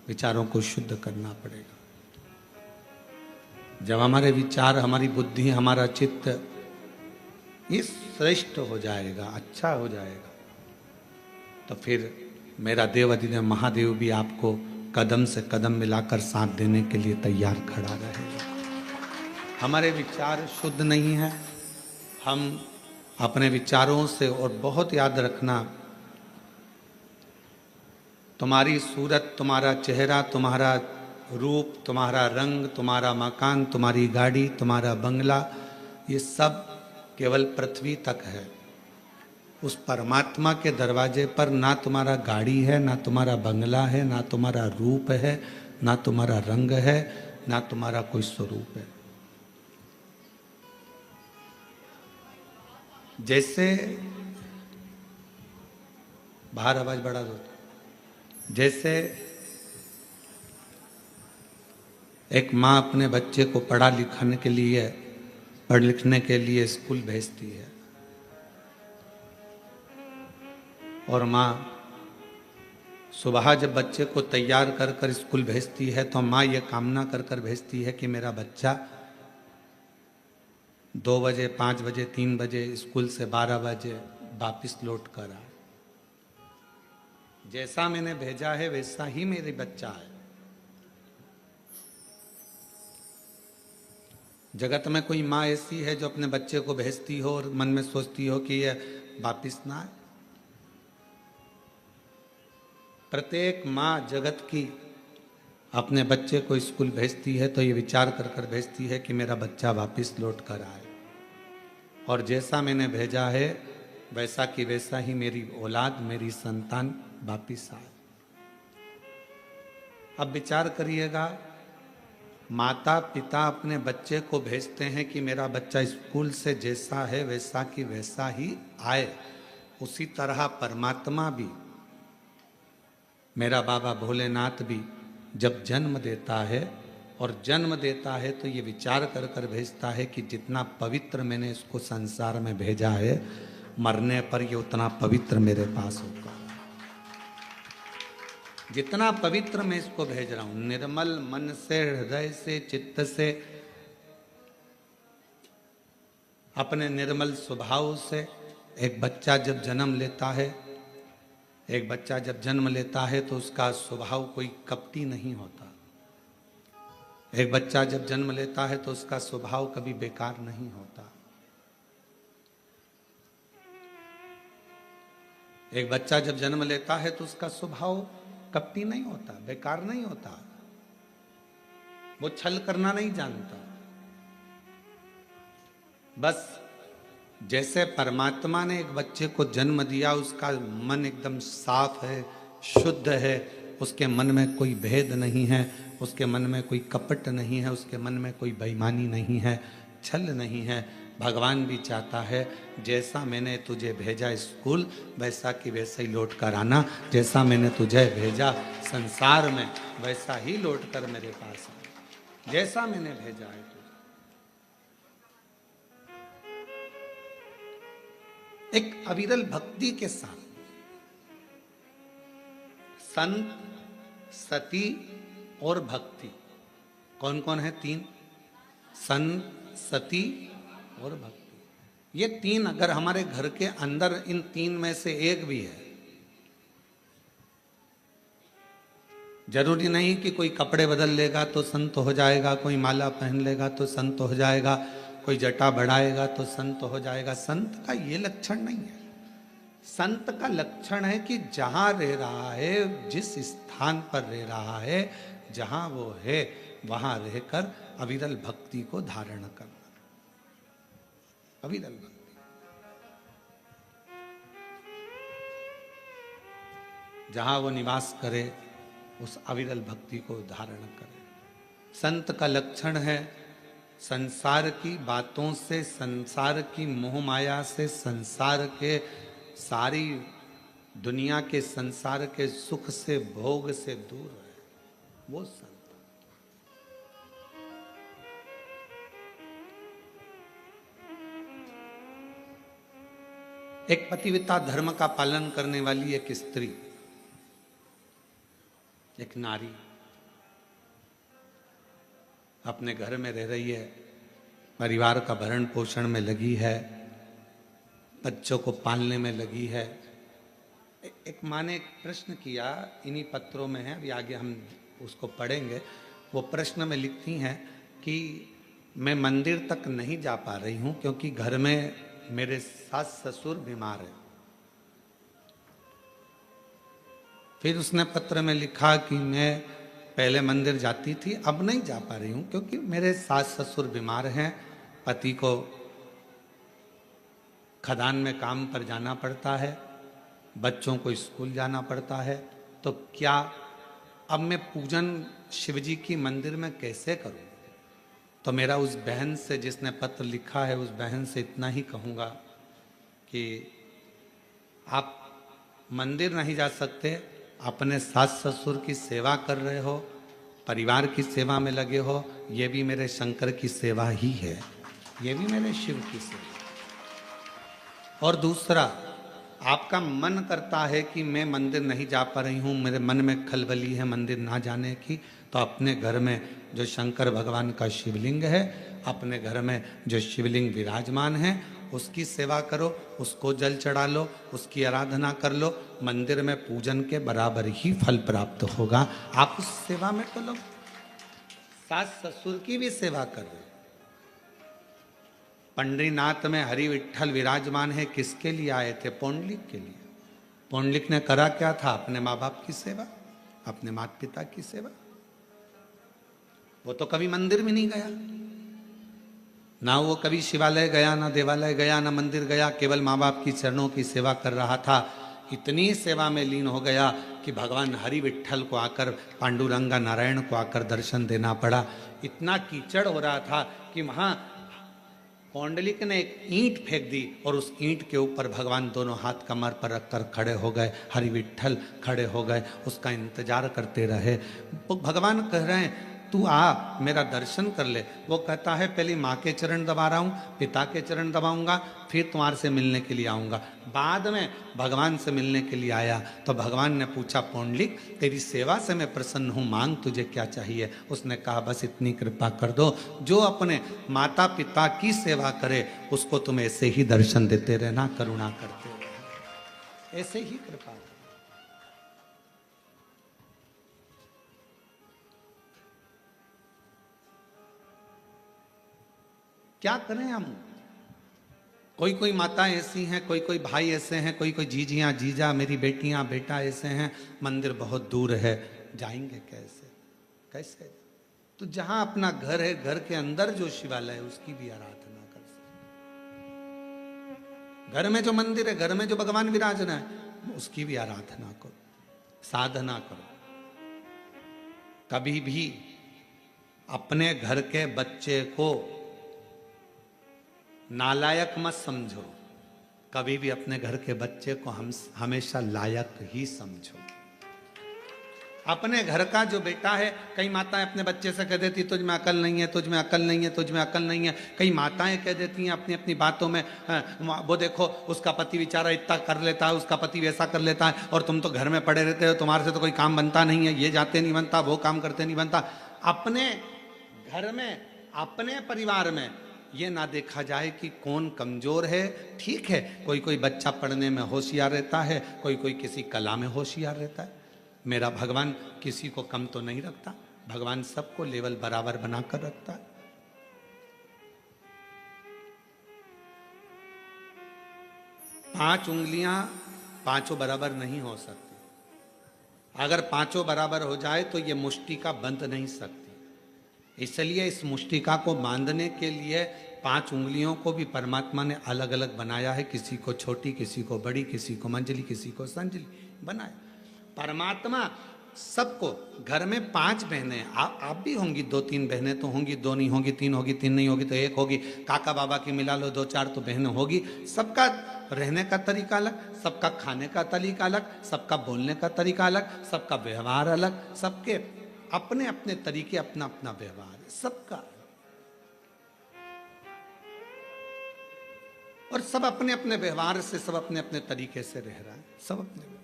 विचारों को शुद्ध करना पड़ेगा। जब हमारे विचार, हमारी बुद्धि, हमारा चित्त ये श्रेष्ठ हो जाएगा, अच्छा हो जाएगा, तो फिर मेरा देव अधिदेव महादेव भी आपको कदम से कदम मिलाकर साथ देने के लिए तैयार खड़ा रहेगा। हमारे विचार शुद्ध नहीं है, हम अपने विचारों से, और बहुत याद रखना, तुम्हारी सूरत, तुम्हारा चेहरा, तुम्हारा रूप, तुम्हारा रंग, तुम्हारा मकान, तुम्हारी गाड़ी, तुम्हारा बंगला, ये सब केवल पृथ्वी तक है। उस परमात्मा के दरवाजे पर ना तुम्हारा गाड़ी है, ना तुम्हारा बंगला है, ना तुम्हारा रूप है, ना तुम्हारा रंग है, ना तुम्हारा कोई स्वरूप है। जैसे बाहर आवाज बढ़ा दो। जैसे एक माँ अपने बच्चे को पढ़ लिखने के लिए स्कूल भेजती है, और माँ सुबह जब बच्चे को तैयार कर कर स्कूल भेजती है तो माँ ये कामना कर कर भेजती है कि मेरा बच्चा 2 बजे, 5 बजे, 3 बजे स्कूल से 12 बजे वापिस लौट कर आए। जैसा मैंने भेजा है वैसा ही मेरे बच्चा है। जगत में कोई माँ ऐसी है जो अपने बच्चे को भेजती हो और मन में सोचती हो कि यह वापिस ना आए? प्रत्येक माँ जगत की अपने बच्चे को स्कूल भेजती है तो ये विचार कर कर भेजती है कि मेरा बच्चा वापिस लौट कर आए, और जैसा मैंने भेजा है वैसा कि वैसा ही मेरी औलाद, मेरी संतान वापिस आए। अब विचार करिएगा, माता पिता अपने बच्चे को भेजते हैं कि मेरा बच्चा स्कूल से जैसा है वैसा कि वैसा ही आए, उसी तरह परमात्मा भी, मेरा बाबा भोलेनाथ भी जब जन्म देता है, और जन्म देता है तो ये विचार कर कर भेजता है कि जितना पवित्र मैंने इसको संसार में भेजा है, मरने पर ये उतना पवित्र मेरे पास होगा। जितना पवित्र मैं इसको भेज रहा हूं, निर्मल मन से, हृदय से, चित्त से, अपने निर्मल स्वभाव से। एक बच्चा जब जन्म लेता है तो उसका स्वभाव कोई कपटी नहीं होता। एक बच्चा जब जन्म लेता है तो उसका स्वभाव कभी बेकार नहीं होता। एक बच्चा जब जन्म लेता है तो उसका स्वभाव कपटी नहीं होता, बेकार नहीं होता, वो छल करना नहीं जानता। बस जैसे परमात्मा ने एक बच्चे को जन्म दिया, उसका मन एकदम साफ है, शुद्ध है, उसके मन में कोई भेद नहीं है, उसके मन में कोई कपट नहीं है, उसके मन में कोई बेईमानी नहीं है, छल नहीं है। भगवान भी चाहता है जैसा मैंने तुझे भेजा स्कूल वैसा कि वैसा ही लौट कर आना, जैसा मैंने तुझे भेजा संसार में वैसा ही लौट कर मेरे पास आना, जैसा मैंने भेजा है तुझे। एक अविरल भक्ति के साथ संत, सती और भक्ति, कौन कौन है? 3, संत, सती और भक्ति। ये 3 अगर हमारे घर के अंदर इन 3 में से एक भी है, जरूरी नहीं कि कोई कपड़े बदल लेगा तो संत हो जाएगा, कोई माला पहन लेगा तो संत हो जाएगा, कोई जटा बढ़ाएगा तो संत हो जाएगा। संत का ये लक्षण नहीं है। संत का लक्षण है कि जहां रह रहा है, जिस स्थान पर रह रहा है, जहां वो है, वहां रहकर अविरल भक्ति को धारण करना। अविरल भक्ति, जहां वो निवास करे उस अविरल भक्ति को धारण करे। संत का लक्षण है संसार की बातों से, संसार की मोह माया से, संसार के सारी दुनिया के संसार के सुख से, भोग से दूर है वो संत। एक पतिव्रता धर्म का पालन करने वाली एक स्त्री, एक नारी, अपने घर में रह रही है, परिवार का भरण पोषण में लगी है, बच्चों को पालने में लगी है। एक माँ ने एक प्रश्न किया, इन्हीं पत्रों में है, अभी आगे हम उसको पढ़ेंगे। वो प्रश्न में लिखती हैं कि मैं मंदिर तक नहीं जा पा रही हूँ क्योंकि घर में मेरे सास ससुर बीमार हैं। फिर उसने पत्र में लिखा कि मैं पहले मंदिर जाती थी, अब नहीं जा पा रही हूँ क्योंकि मेरे सास ससुर बीमार हैं, पति को खदान में काम पर जाना पड़ता है, बच्चों को स्कूल जाना पड़ता है, तो क्या अब मैं पूजन शिवजी की मंदिर में कैसे करूं? तो मेरा उस बहन से, जिसने पत्र लिखा है, उस बहन से इतना ही कहूँगा कि आप मंदिर नहीं जा सकते, अपने सास ससुर की सेवा कर रहे हो, परिवार की सेवा में लगे हो, ये भी मेरे शंकर की सेवा ही है, ये भी मेरे शिव की सेवा। और दूसरा, आपका मन करता है कि मैं मंदिर नहीं जा पा रही हूँ, मेरे मन में खलबली है मंदिर ना जाने की, तो अपने घर में जो शंकर भगवान का शिवलिंग है, अपने घर में जो शिवलिंग विराजमान है, उसकी सेवा करो, उसको जल चढ़ा लो, उसकी आराधना कर लो, मंदिर में पूजन के बराबर ही फल प्राप्त होगा। आप उस सेवा में तो लो, सास ससुर की भी सेवा कर रहे। पंडरीनाथ में हरि विठ्ठल विराजमान है, किसके लिए आए थे? पौंडलिक के लिए। पौंडलिक ने करा क्या था? अपने माँ बाप की सेवा, अपने माता पिता की सेवा। वो तो कभी मंदिर में नहीं गया, ना वो कभी शिवालय गया, ना देवालय गया, ना मंदिर गया, केवल माँ बाप की चरणों की सेवा कर रहा था। इतनी सेवा में लीन हो गया कि भगवान हरि विठ्ठल को आकर, पांडुरंगा नारायण को आकर दर्शन देना पड़ा। इतना कीचड़ हो रहा था कि वहां पौंडलिक ने एक ईंट फेंक दी और उस ईंट के ऊपर भगवान दोनों हाथ कमर पर रखकर खड़े हो गए, हरि विठ्ठल खड़े हो गए, उसका इंतजार करते रहे। भगवान कह रहे हैं तू आ, मेरा दर्शन कर ले। वो कहता है पहले माँ के चरण दबा रहा हूँ, पिता के चरण दबाऊंगा, फिर तुम्हारे से मिलने के लिए आऊँगा। बाद में भगवान से मिलने के लिए आया तो भगवान ने पूछा, पौंडलिक तेरी सेवा से मैं प्रसन्न हूँ, मांग तुझे क्या चाहिए? उसने कहा बस इतनी कृपा कर दो, जो अपने माता पिता की सेवा करे उसको तुम ऐसे ही दर्शन देते रहना, करुणा करते रहना, ऐसे ही कृपा। क्या करें हम? कोई कोई माता ऐसी हैं, कोई कोई भाई ऐसे हैं, कोई कोई जीजियाँ जीजा, मेरी बेटियाँ बेटा ऐसे हैं, मंदिर बहुत दूर है, जाएंगे कैसे? कैसे? तो जहां अपना घर है, घर के अंदर जो शिवालय है उसकी भी आराधना कर सकते। घर में जो मंदिर है, घर में जो भगवान विराजना है, उसकी भी आराधना करो, साधना करो। कभी भी अपने घर के बच्चे को नालायक मत समझो, कभी भी अपने घर के बच्चे को हम हमेशा लायक ही समझो। अपने घर का जो बेटा है, कई माताएं अपने बच्चे से कह देती तुझ में अकल नहीं है, तुझ में अकल नहीं है, तुझ में अकल नहीं है। कई माताएं कह देती हैं अपनी अपनी बातों में, वो देखो उसका पति बेचारा इतना कर लेता है, उसका पति वैसा कर लेता है, और तुम तो घर में पड़े रहते हो, तुम्हारे से तो कोई काम बनता नहीं है, ये जाते नहीं बनता, वो काम करते नहीं बनता। अपने घर में, अपने परिवार में ये ना देखा जाए कि कौन कमजोर है। ठीक है, कोई कोई बच्चा पढ़ने में होशियार रहता है, कोई कोई किसी कला में होशियार रहता है। मेरा भगवान किसी को कम तो नहीं रखता, भगवान सबको लेवल बराबर बनाकर रखता है। पांच उंगलियां पांचों बराबर नहीं हो सकती। अगर पांचों बराबर हो जाए तो ये मुष्टिका बंध नहीं सकती। इसलिए इस मुष्टिका को बांधने के लिए पांच उंगलियों को भी परमात्मा ने अलग अलग बनाया है, किसी को छोटी, किसी को बड़ी, किसी को मंजली, किसी को संजली बनाया। परमात्मा सबको, घर में पांच बहनें, आप भी होंगी, दो तीन बहनें तो होंगी, दो नहीं होंगी, तीन होगी, तीन नहीं होगी तो एक होगी, काका बाबा की मिला लो दो चार तो बहनें होगी। सबका रहने का तरीका अलग, सबका खाने का तरीका अलग, सबका बोलने का तरीका अलग, सबका व्यवहार अलग, सबके अपने अपने तरीके, अपना अपना व्यवहार है सबका, और सब अपने अपने व्यवहार से, सब अपने अपने तरीके से रह रहा है, सब अपने व्यवहार।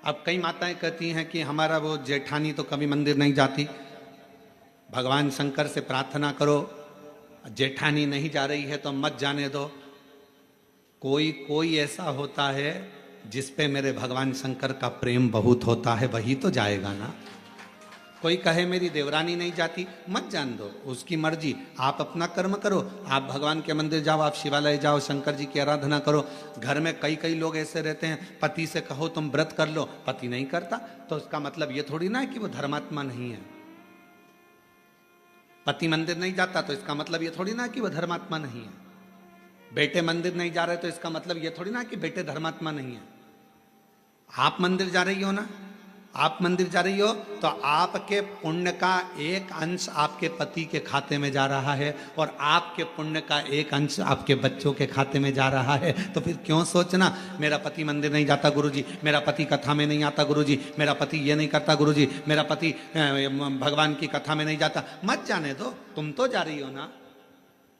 अब कई माताएं कहती हैं कि हमारा वो जेठानी तो कभी मंदिर नहीं जाती, भगवान शंकर से प्रार्थना करो, जेठानी नहीं जा रही है तो मत जाने दो। कोई कोई ऐसा होता है जिस पे मेरे भगवान शंकर का प्रेम बहुत होता है, वही तो जाएगा ना। कोई कहे मेरी देवरानी नहीं जाती, मत जान दो, उसकी मर्जी। आप अपना कर्म करो, आप भगवान के मंदिर जाओ, आप शिवालय जाओ, शंकर जी की आराधना करो। घर में कई कई लोग ऐसे रहते हैं, पति से कहो तुम व्रत कर लो, पति नहीं करता, तो उसका मतलब ये थोड़ी ना है कि वो धर्मात्मा नहीं है। पति मंदिर नहीं जाता तो इसका मतलब ये थोड़ी ना कि वो धर्मात्मा नहीं है। बेटे मंदिर नहीं जा रहे तो इसका मतलब ये थोड़ी ना कि बेटे धर्मात्मा नहीं है। आप मंदिर जा रही हो ना, आप मंदिर जा रही हो तो आपके पुण्य का एक अंश आपके पति के खाते में जा रहा है और आपके पुण्य का एक अंश आपके बच्चों के खाते में जा रहा है। तो फिर क्यों सोचना मेरा पति मंदिर नहीं जाता गुरुजी, मेरा पति कथा में नहीं आता गुरुजी, मेरा पति ये नहीं करता गुरुजी, मेरा पति भगवान की कथा में नहीं जाता। मत जाने दो, तुम तो जा रही हो ना।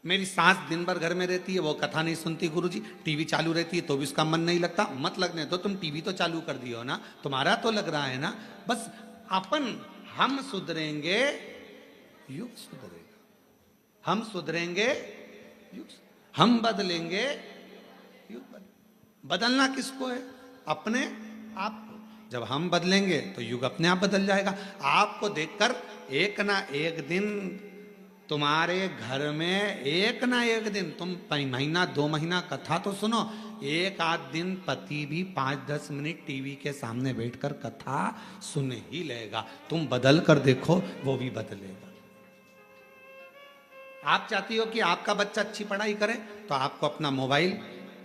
मेरी सास दिन भर घर में रहती है, वो कथा नहीं सुनती गुरुजी, टीवी चालू रहती है तो भी उसका मन नहीं लगता। मत लगने दो, तुम टीवी तो चालू कर दियो ना, तुम्हारा तो लग रहा है ना। बस अपन हम सुधरेंगे युग सुधरेगा, हम सुधरेंगे युग, हम बदलेंगे युग बदलना किसको है? अपने आप को। जब हम बदलेंगे तो युग अपने आप बदल जाएगा। आपको देखकर एक ना एक दिन तुम्हारे घर में, एक ना एक दिन, तुम महीना 2 महीना कथा तो सुनो, एक आध दिन पति भी 5-10 मिनट टीवी के सामने बैठकर कथा सुन ही लेगा। तुम बदल कर देखो, वो भी बदलेगा। आप चाहती हो कि आपका बच्चा अच्छी पढ़ाई करे, तो आपको अपना मोबाइल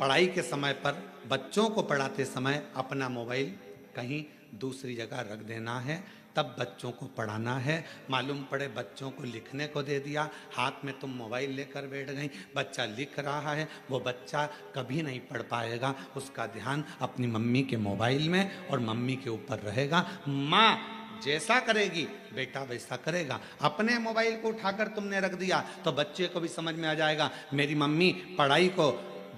पढ़ाई के समय पर, बच्चों को पढ़ाते समय अपना मोबाइल कहीं दूसरी जगह रख देना है, तब बच्चों को पढ़ाना है। मालूम पड़े बच्चों को लिखने को दे दिया, हाथ में तुम मोबाइल लेकर बैठ गई, बच्चा लिख रहा है, वो बच्चा कभी नहीं पढ़ पाएगा। उसका ध्यान अपनी मम्मी के मोबाइल में और मम्मी के ऊपर रहेगा। माँ जैसा करेगी बेटा वैसा करेगा। अपने मोबाइल को उठाकर तुमने रख दिया तो बच्चे को भी समझ में आ जाएगा मेरी मम्मी पढ़ाई को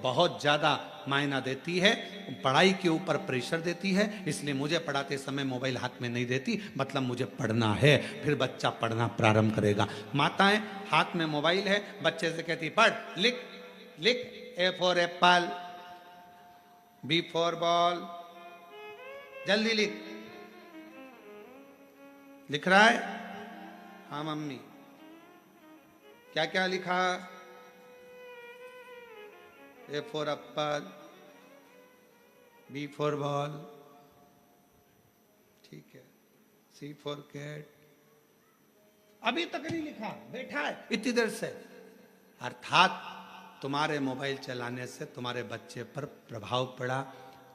बहुत ज़्यादा मायना देती है, पढ़ाई के ऊपर प्रेशर देती है, इसलिए मुझे पढ़ाते समय मोबाइल हाथ में नहीं देती, मतलब मुझे पढ़ना है। फिर बच्चा पढ़ना प्रारंभ करेगा। माताएं हाथ में मोबाइल है, बच्चे से कहती पढ़, लिख लिख, A for apple, B for ball, जल्दी लिख। लिख रहा है? हाँ मम्मी। क्या क्या लिखा? A for apple, B for ball, ठीक है, C for cat, अभी तक नहीं लिखा, बैठा है इतनी देर से। अर्थात तुम्हारे मोबाइल चलाने से तुम्हारे बच्चे पर प्रभाव पड़ा,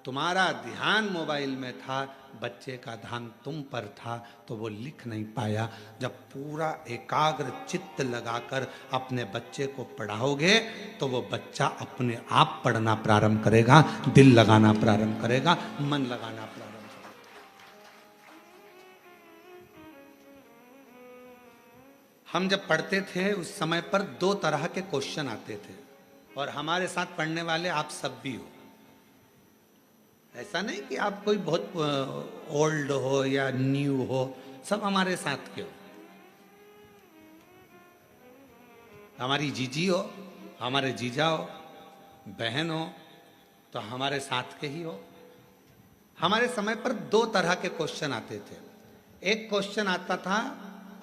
तुम्हारा ध्यान मोबाइल में था, बच्चे का ध्यान तुम पर था, तो वो लिख नहीं पाया। जब पूरा एकाग्र चित्त लगाकर अपने बच्चे को पढ़ाओगे तो वो बच्चा अपने आप पढ़ना प्रारंभ करेगा, दिल लगाना प्रारंभ करेगा, मन लगाना प्रारंभ करेगा। हम जब पढ़ते थे उस समय पर 2 तरह के क्वेश्चन आते थे, और हमारे साथ पढ़ने वाले आप सब भी हो। ऐसा नहीं कि आप कोई बहुत ओल्ड हो या न्यू हो, सब हमारे साथ के हो। हमारी जीजी हो, हमारे जीजा हो, बहन हो, तो हमारे साथ के ही हो। हमारे समय पर 2 तरह के क्वेश्चन आते थे। एक क्वेश्चन आता था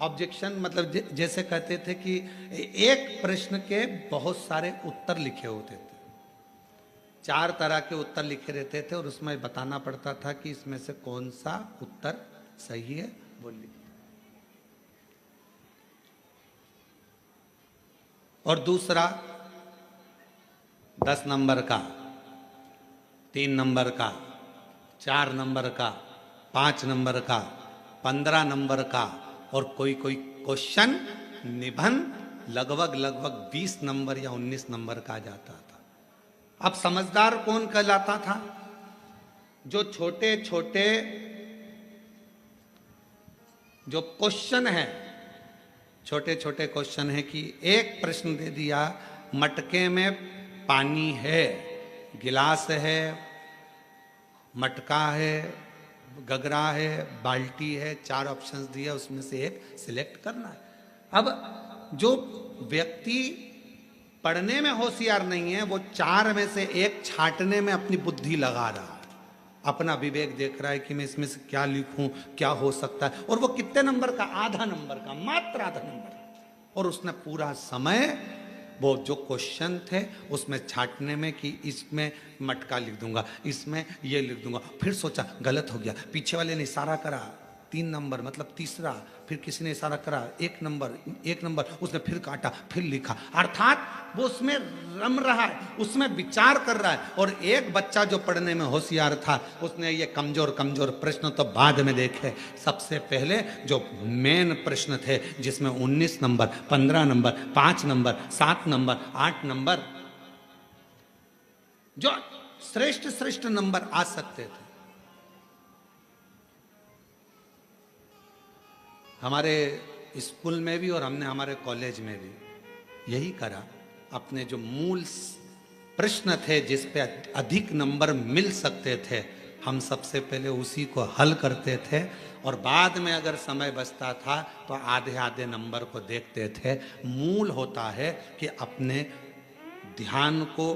ऑब्जेक्शन, मतलब जैसे कहते थे कि एक प्रश्न के बहुत सारे उत्तर लिखे होते थे, 4 तरह के उत्तर लिखे रहते थे, और उसमें बताना पड़ता था कि इसमें से कौन सा उत्तर सही है, वो लिख। और दूसरा 10 नंबर का, 3 नंबर का, 4 नंबर का, 5 नंबर का, 15 नंबर का, और कोई कोई क्वेश्चन निबंध लगभग 20 नंबर या 19 नंबर का जाता था। अब समझदार कौन कहलाता था? जो छोटे छोटे जो क्वेश्चन है, छोटे छोटे क्वेश्चन है कि एक प्रश्न दे दिया, मटके में पानी है, गिलास है, मटका है, गगरा है, बाल्टी है, 4 ऑप्शंस दिए, उसमें से एक सिलेक्ट करना है। अब जो व्यक्ति पढ़ने में होशियार नहीं है, वो 4 में से एक छांटने में अपनी बुद्धि लगा रहा है, अपना विवेक देख रहा है कि मैं इसमें से क्या लिखूं, क्या हो सकता है, और वो कितने नंबर का, आधा नंबर का, मात्र आधा नंबर, और उसने पूरा समय वो जो क्वेश्चन थे उसमें छांटने में कि इसमें मटका लिख दूंगा, इसमें ये लिख दूंगा, फिर सोचा गलत हो गया, पीछे वाले ने इशारा करा 3 नंबर मतलब तीसरा, फिर किसी ने इशारा करा 1 नंबर, उसने फिर काटा, फिर लिखा, अर्थात वो उसमें रम रहा है, उसमें विचार कर रहा है। और एक बच्चा जो पढ़ने में होशियार था, उसने ये कमजोर प्रश्न तो बाद में देखे, सबसे पहले जो मेन प्रश्न थे जिसमें 19 number, 15 number, 5 number, 7 number, 8 number, जो श्रेष्ठ नंबर आ सकते थे, हमारे स्कूल में भी और हमने हमारे कॉलेज में भी यही करा। अपने जो मूल प्रश्न थे जिस पे अधिक नंबर मिल सकते थे, हम सबसे पहले उसी को हल करते थे, और बाद में अगर समय बचता था तो आधे आधे नंबर को देखते थे। मूल होता है कि अपने ध्यान को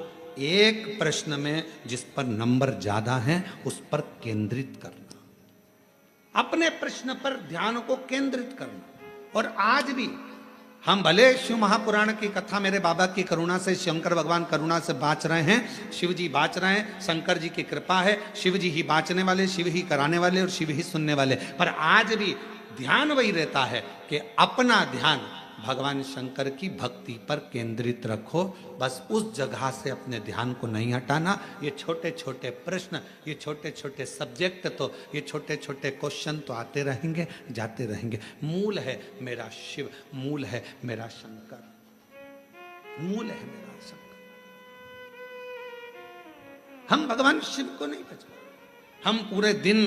एक प्रश्न में जिस पर नंबर ज्यादा हैं उस पर केंद्रित करना, अपने प्रश्न पर ध्यान को केंद्रित करना। और आज भी हम भले शिव महापुराण की कथा मेरे बाबा की करुणा से, शंकर भगवान करुणा से बाँच रहे हैं, शिव जी बाँच रहे हैं, शंकर जी की कृपा है, शिव जी ही बाँचने वाले, शिव ही कराने वाले और शिव ही सुनने वाले, पर आज भी ध्यान वही रहता है कि अपना ध्यान भगवान शंकर की भक्ति पर केंद्रित रखो, बस उस जगह से अपने ध्यान को नहीं हटाना। ये छोटे छोटे प्रश्न, ये छोटे छोटे सब्जेक्ट, तो ये छोटे छोटे क्वेश्चन तो आते रहेंगे, जाते रहेंगे। मूल है मेरा शिव, मूल है मेरा शंकर, मूल है मेरा शंकर। हम भगवान शिव को नहीं पहचानते। हम पूरे दिन,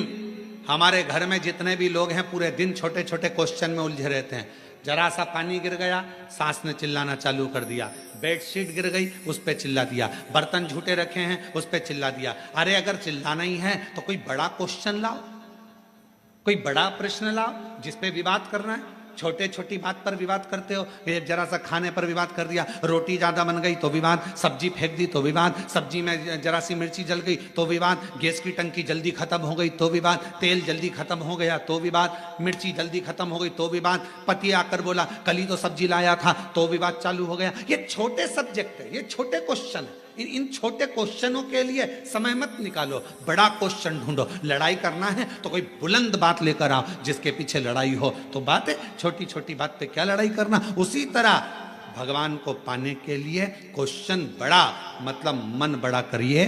हमारे घर में जितने भी लोग हैं, पूरे दिन छोटे छोटे क्वेश्चन में उलझे रहते हैं। जरा सा पानी गिर गया, सास ने चिल्लाना चालू कर दिया, बेडशीट गिर गई, उस पे चिल्ला दिया, बर्तन झूठे रखे हैं, उस पे चिल्ला दिया। अरे अगर चिल्लाना ही है तो कोई बड़ा क्वेश्चन लाओ, कोई बड़ा प्रश्न लाओ जिस पे विवाद करना है। छोटे छोटी बात पर विवाद करते हो। ये जरा सा खाने पर विवाद कर दिया, रोटी ज्यादा बन गई तो विवाद, सब्जी फेंक दी तो विवाद, सब्जी में जरा सी मिर्ची जल गई तो विवाद, गैस की टंकी जल्दी खत्म हो गई तो विवाद, तेल जल्दी खत्म हो गया तो विवाद, मिर्ची जल्दी खत्म हो गई तो विवाद, पति आकर बोला कल ही तो सब्जी लाया था तो विवाद चालू हो गया। ये छोटे सब्जेक्ट है, ये छोटे क्वेश्चन है। इन छोटे क्वेश्चनों के लिए समय मत निकालो, बड़ा क्वेश्चन ढूंढो। लड़ाई करना है तो कोई बुलंद बात लेकर आओ जिसके पीछे लड़ाई हो, तो बात है, छोटी छोटी बात पे क्या लड़ाई करना। उसी तरह भगवान को पाने के लिए क्वेश्चन बड़ा, मतलब मन बड़ा करिए,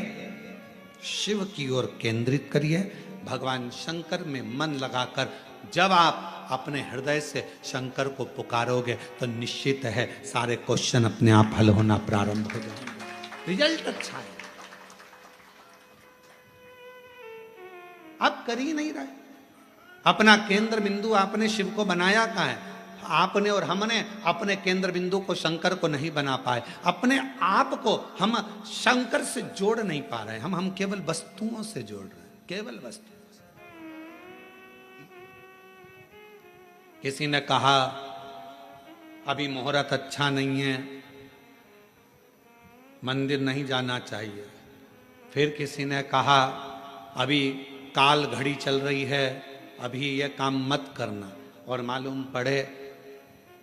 शिव की ओर केंद्रित करिए, भगवान शंकर में मन लगाकर जब आप अपने हृदय से शंकर को पुकारोगे तो निश्चित है सारे क्वेश्चन अपने आप हल होना प्रारंभ हो जाएंगे, रिजल्ट अच्छा है। आप कर ही नहीं रहे। अपना केंद्र बिंदु आपने शिव को बनाया कहाँ है? आपने और हमने अपने केंद्र बिंदु को शंकर को नहीं बना पाए। अपने आप को हम शंकर से जोड़ नहीं पा रहे। हम केवल वस्तुओं से जोड़ रहे हैं, केवल वस्तुओं से। किसी ने कहा अभी मुहूर्त अच्छा नहीं है, मंदिर नहीं जाना चाहिए। फिर किसी ने कहा अभी काल घड़ी चल रही है, अभी ये काम मत करना। और मालूम पड़े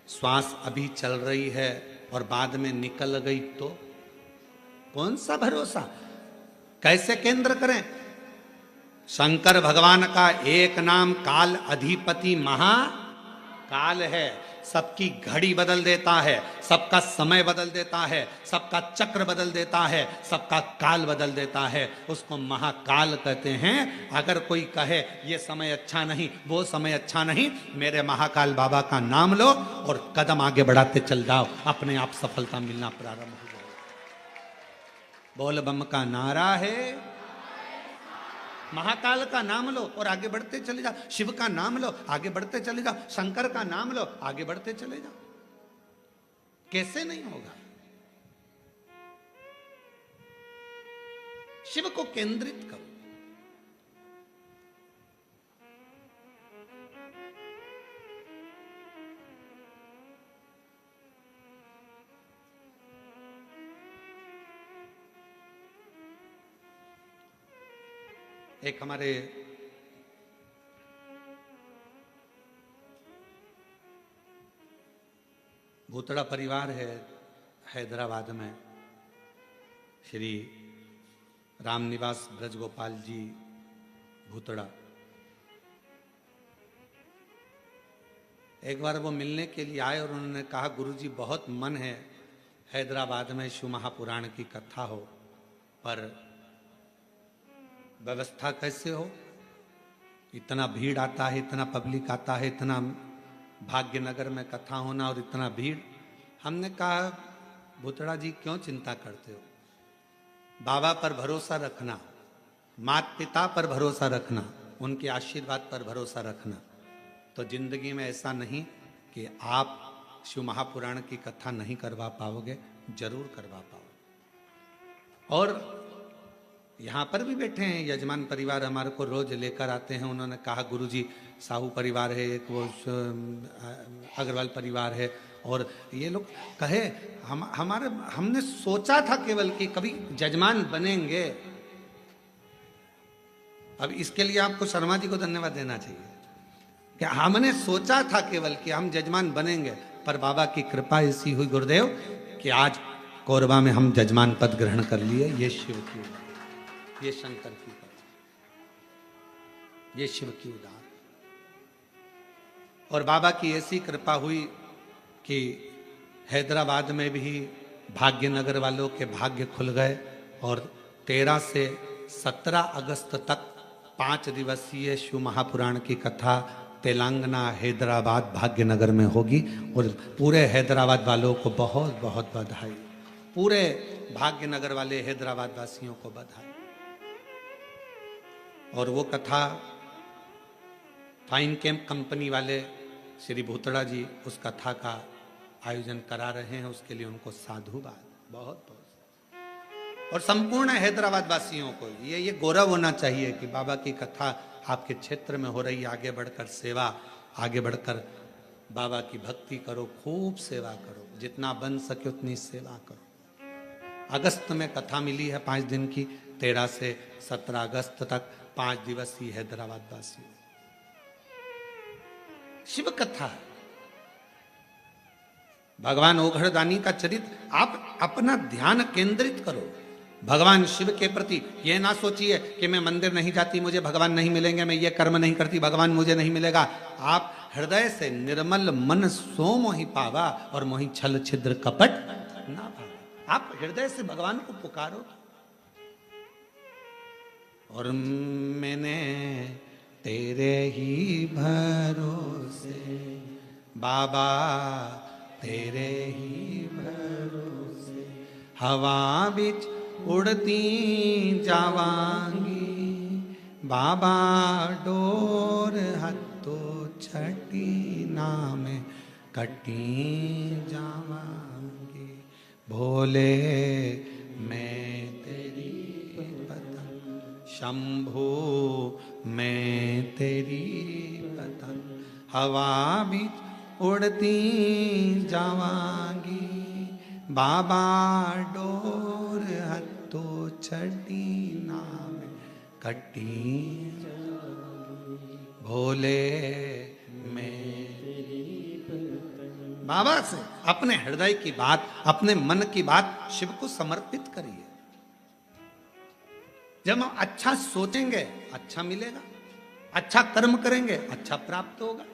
श्वास अभी चल रही है और बाद में निकल गई तो कौन सा भरोसा? कैसे केंद्र करें? शंकर भगवान का एक नाम काल अधिपति महाकाल है। सबकी घड़ी बदल देता है, सबका समय बदल देता है, सबका चक्र बदल देता है, सबका काल बदल देता है। उसको महाकाल कहते हैं। अगर कोई कहे ये समय अच्छा नहीं, वो समय अच्छा नहीं, मेरे महाकाल बाबा का नाम लो और कदम आगे बढ़ाते चल जाओ, अपने आप सफलता मिलना प्रारंभ हो जाए। बोल बम का नारा है, महाकाल का नाम लो और आगे बढ़ते चले जाओ, शिव का नाम लो आगे बढ़ते चले जाओ, शंकर का नाम लो आगे बढ़ते चले जाओ। कैसे नहीं होगा? शिव को केंद्रित करो। एक हमारे भूतड़ा परिवार है हैदराबाद में, श्री रामनिवास ब्रजगोपाल जी भूतड़ा। एक बार वो मिलने के लिए आए और उन्होंने कहा, गुरुजी बहुत मन है हैदराबाद में शिव महापुराण की कथा हो, पर व्यवस्था कैसे हो? इतना भीड़ आता है, इतना पब्लिक आता है, इतना भाग्यनगर में कथा होना और इतना भीड़। हमने कहा, भूतड़ा जी क्यों चिंता करते हो? बाबा पर भरोसा रखना, माता पिता पर भरोसा रखना, उनके आशीर्वाद पर भरोसा रखना, तो जिंदगी में ऐसा नहीं कि आप शिव महापुराण की कथा नहीं करवा पाओगे, जरूर करवा पाओगे। और यहाँ पर भी बैठे हैं यजमान परिवार, हमारे को रोज लेकर आते हैं। उन्होंने कहा, गुरुजी साहू परिवार है, एक वो अग्रवाल परिवार है, और ये लोग कहे हमने सोचा था केवल कि कभी जजमान बनेंगे। अब इसके लिए आपको शर्मा जी को धन्यवाद देना चाहिए कि हमने सोचा था केवल कि हम जजमान बनेंगे, पर बाबा की कृपा ऐसी हुई गुरुदेव कि आज कोरबा में हम जजमान पद ग्रहण कर लिए। ये शिव की उदार, ये शंकर की पद, ये शिव की उदार। और बाबा की ऐसी कृपा हुई कि हैदराबाद में भी भाग्यनगर वालों के भाग्य खुल गए, और 13 से 17 अगस्त तक 5 दिवसीय शिव महापुराण की कथा तेलंगाना हैदराबाद भाग्यनगर में होगी। और पूरे हैदराबाद वालों को बहुत बहुत बधाई, पूरे भाग्यनगर वाले हैदराबाद वासियों को बधाई। और वो कथा फाइन कैंप कंपनी वाले श्री भूतड़ा जी उस कथा का आयोजन करा रहे हैं, उसके लिए उनको साधुवाद बहुत बहुत। और संपूर्ण हैदराबाद वासियों को ये गौरव होना चाहिए कि बाबा की कथा आपके क्षेत्र में हो रही है। आगे बढ़कर सेवा, आगे बढ़कर बाबा की भक्ति करो, खूब सेवा करो, जितना बन सके उतनी सेवा करो। अगस्त में कथा मिली है 5 दिन की, 13 से 17 अगस्त तक 5 दिवसीय हैदराबाद वासियों शिव कथा। भगवान ओघड़दानी का चरित्र, आप अपना ध्यान केंद्रित करो भगवान शिव के प्रति। ये ना सोचिए कि मैं मंदिर नहीं जाती, मुझे भगवान नहीं मिलेंगे, मैं ये कर्म नहीं करती, भगवान मुझे नहीं मिलेगा। आप हृदय से निर्मल मन सो मोहि पावा, और मोहि छल छिद्र कपट ना भावा। आप हृदय से भगवान को पुकारो। और मैंने तेरे ही भरोसे बाबा, तेरे ही भरोसे हवा बिच उड़ती जावांगी, बाबा डोर हत्तो छठी नाम कटी जावांगी। भोले मैं तेरी पतंग, शंभो मैं तेरी पतंग, हवा बिच उड़ती जावांगी, बाबा डोर हत्तो छठी नाम कटी। भोले मैं बाबा से अपने हृदय की बात, अपने मन की बात शिव को समर्पित करिए। जब हम अच्छा सोचेंगे अच्छा मिलेगा, अच्छा कर्म करेंगे अच्छा प्राप्त होगा।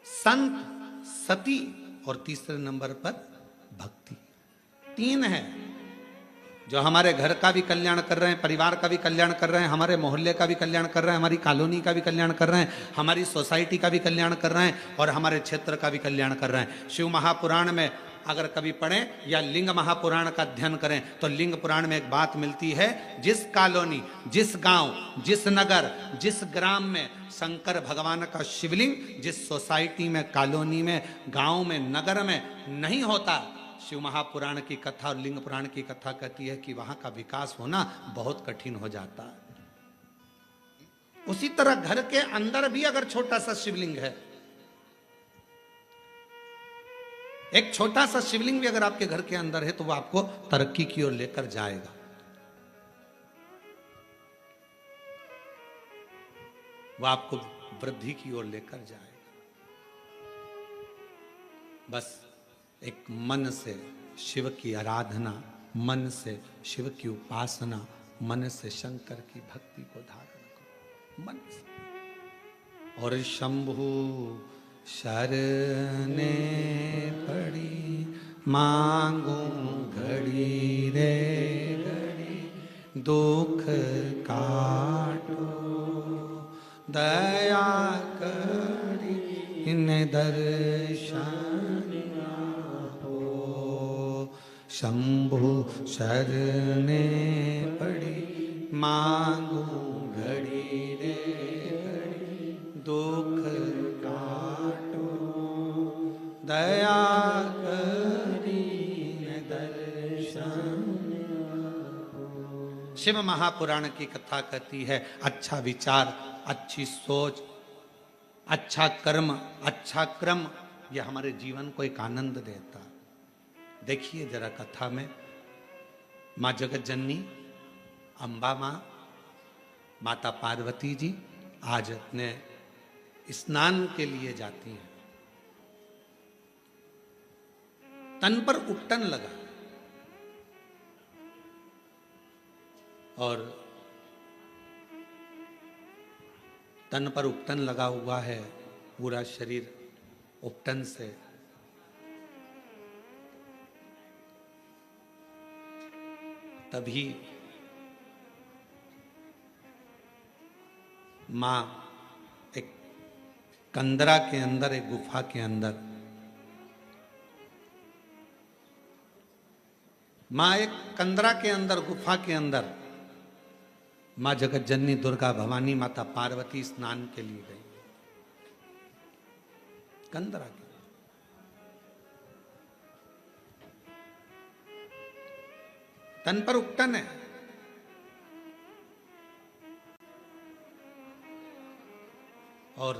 संत, सती, और तीसरे नंबर पर भक्ति। 3 है जो हमारे घर का भी कल्याण कर रहे हैं, परिवार का भी कल्याण कर रहे हैं, हमारे मोहल्ले का भी कल्याण कर रहे हैं, हमारी कॉलोनी का भी कल्याण कर रहे हैं, हमारी सोसाइटी का भी कल्याण कर रहे हैं, और हमारे क्षेत्र का भी कल्याण कर रहे हैं। शिव महापुराण में अगर कभी पढ़ें या लिंग महापुराण का अध्ययन करें तो लिंग पुराण में एक बात मिलती है, जिस कॉलोनी, जिस गांव, जिस नगर, जिस ग्राम में शंकर भगवान का शिवलिंग, जिस सोसाइटी में, कॉलोनी में, गांव में, नगर में नहीं होता, शिव महापुराण की कथा और लिंग पुराण की कथा कहती है कि वहां का विकास होना बहुत कठिन हो जाता है। उसी तरह घर के अंदर भी अगर छोटा सा शिवलिंग है, एक छोटा सा शिवलिंग भी अगर आपके घर के अंदर है तो वो आपको तरक्की की ओर लेकर जाएगा। वो आपको वृद्धि की ओर लेकर जाएगा। बस एक मन से शिव की आराधना, मन से शिव की उपासना, मन से शंकर की भक्ति को धारण करो, मन से। और शंभु शरणे पड़ी मांगू घड़ी रे घड़ी, दुख काटो दया करी इन दर्शन आपो। शंभु शरणे पड़ी मांगू घड़ी रे घड़ी, दुख काटो दया करी दर्शन। शिव महापुराण की कथा कहती है, अच्छा विचार, अच्छी सोच, अच्छा कर्म, अच्छा क्रम, यह हमारे जीवन को एक आनंद देता। देखिए जरा कथा में माँ जगत जननी अम्बा माँ, माता पार्वती जी आज अपने स्नान के लिए जाती हैं। तन पर उपटन लगा और तन पर उपटन लगा हुआ है, पूरा शरीर उपटन से तभी मां एक कंदरा के अंदर, एक गुफा के अंदर, मां एक कंदरा के अंदर, गुफा के अंदर मां जगत जननी दुर्गा भवानी माता पार्वती स्नान के लिए गई। कंदरा के तन पर उपटन है और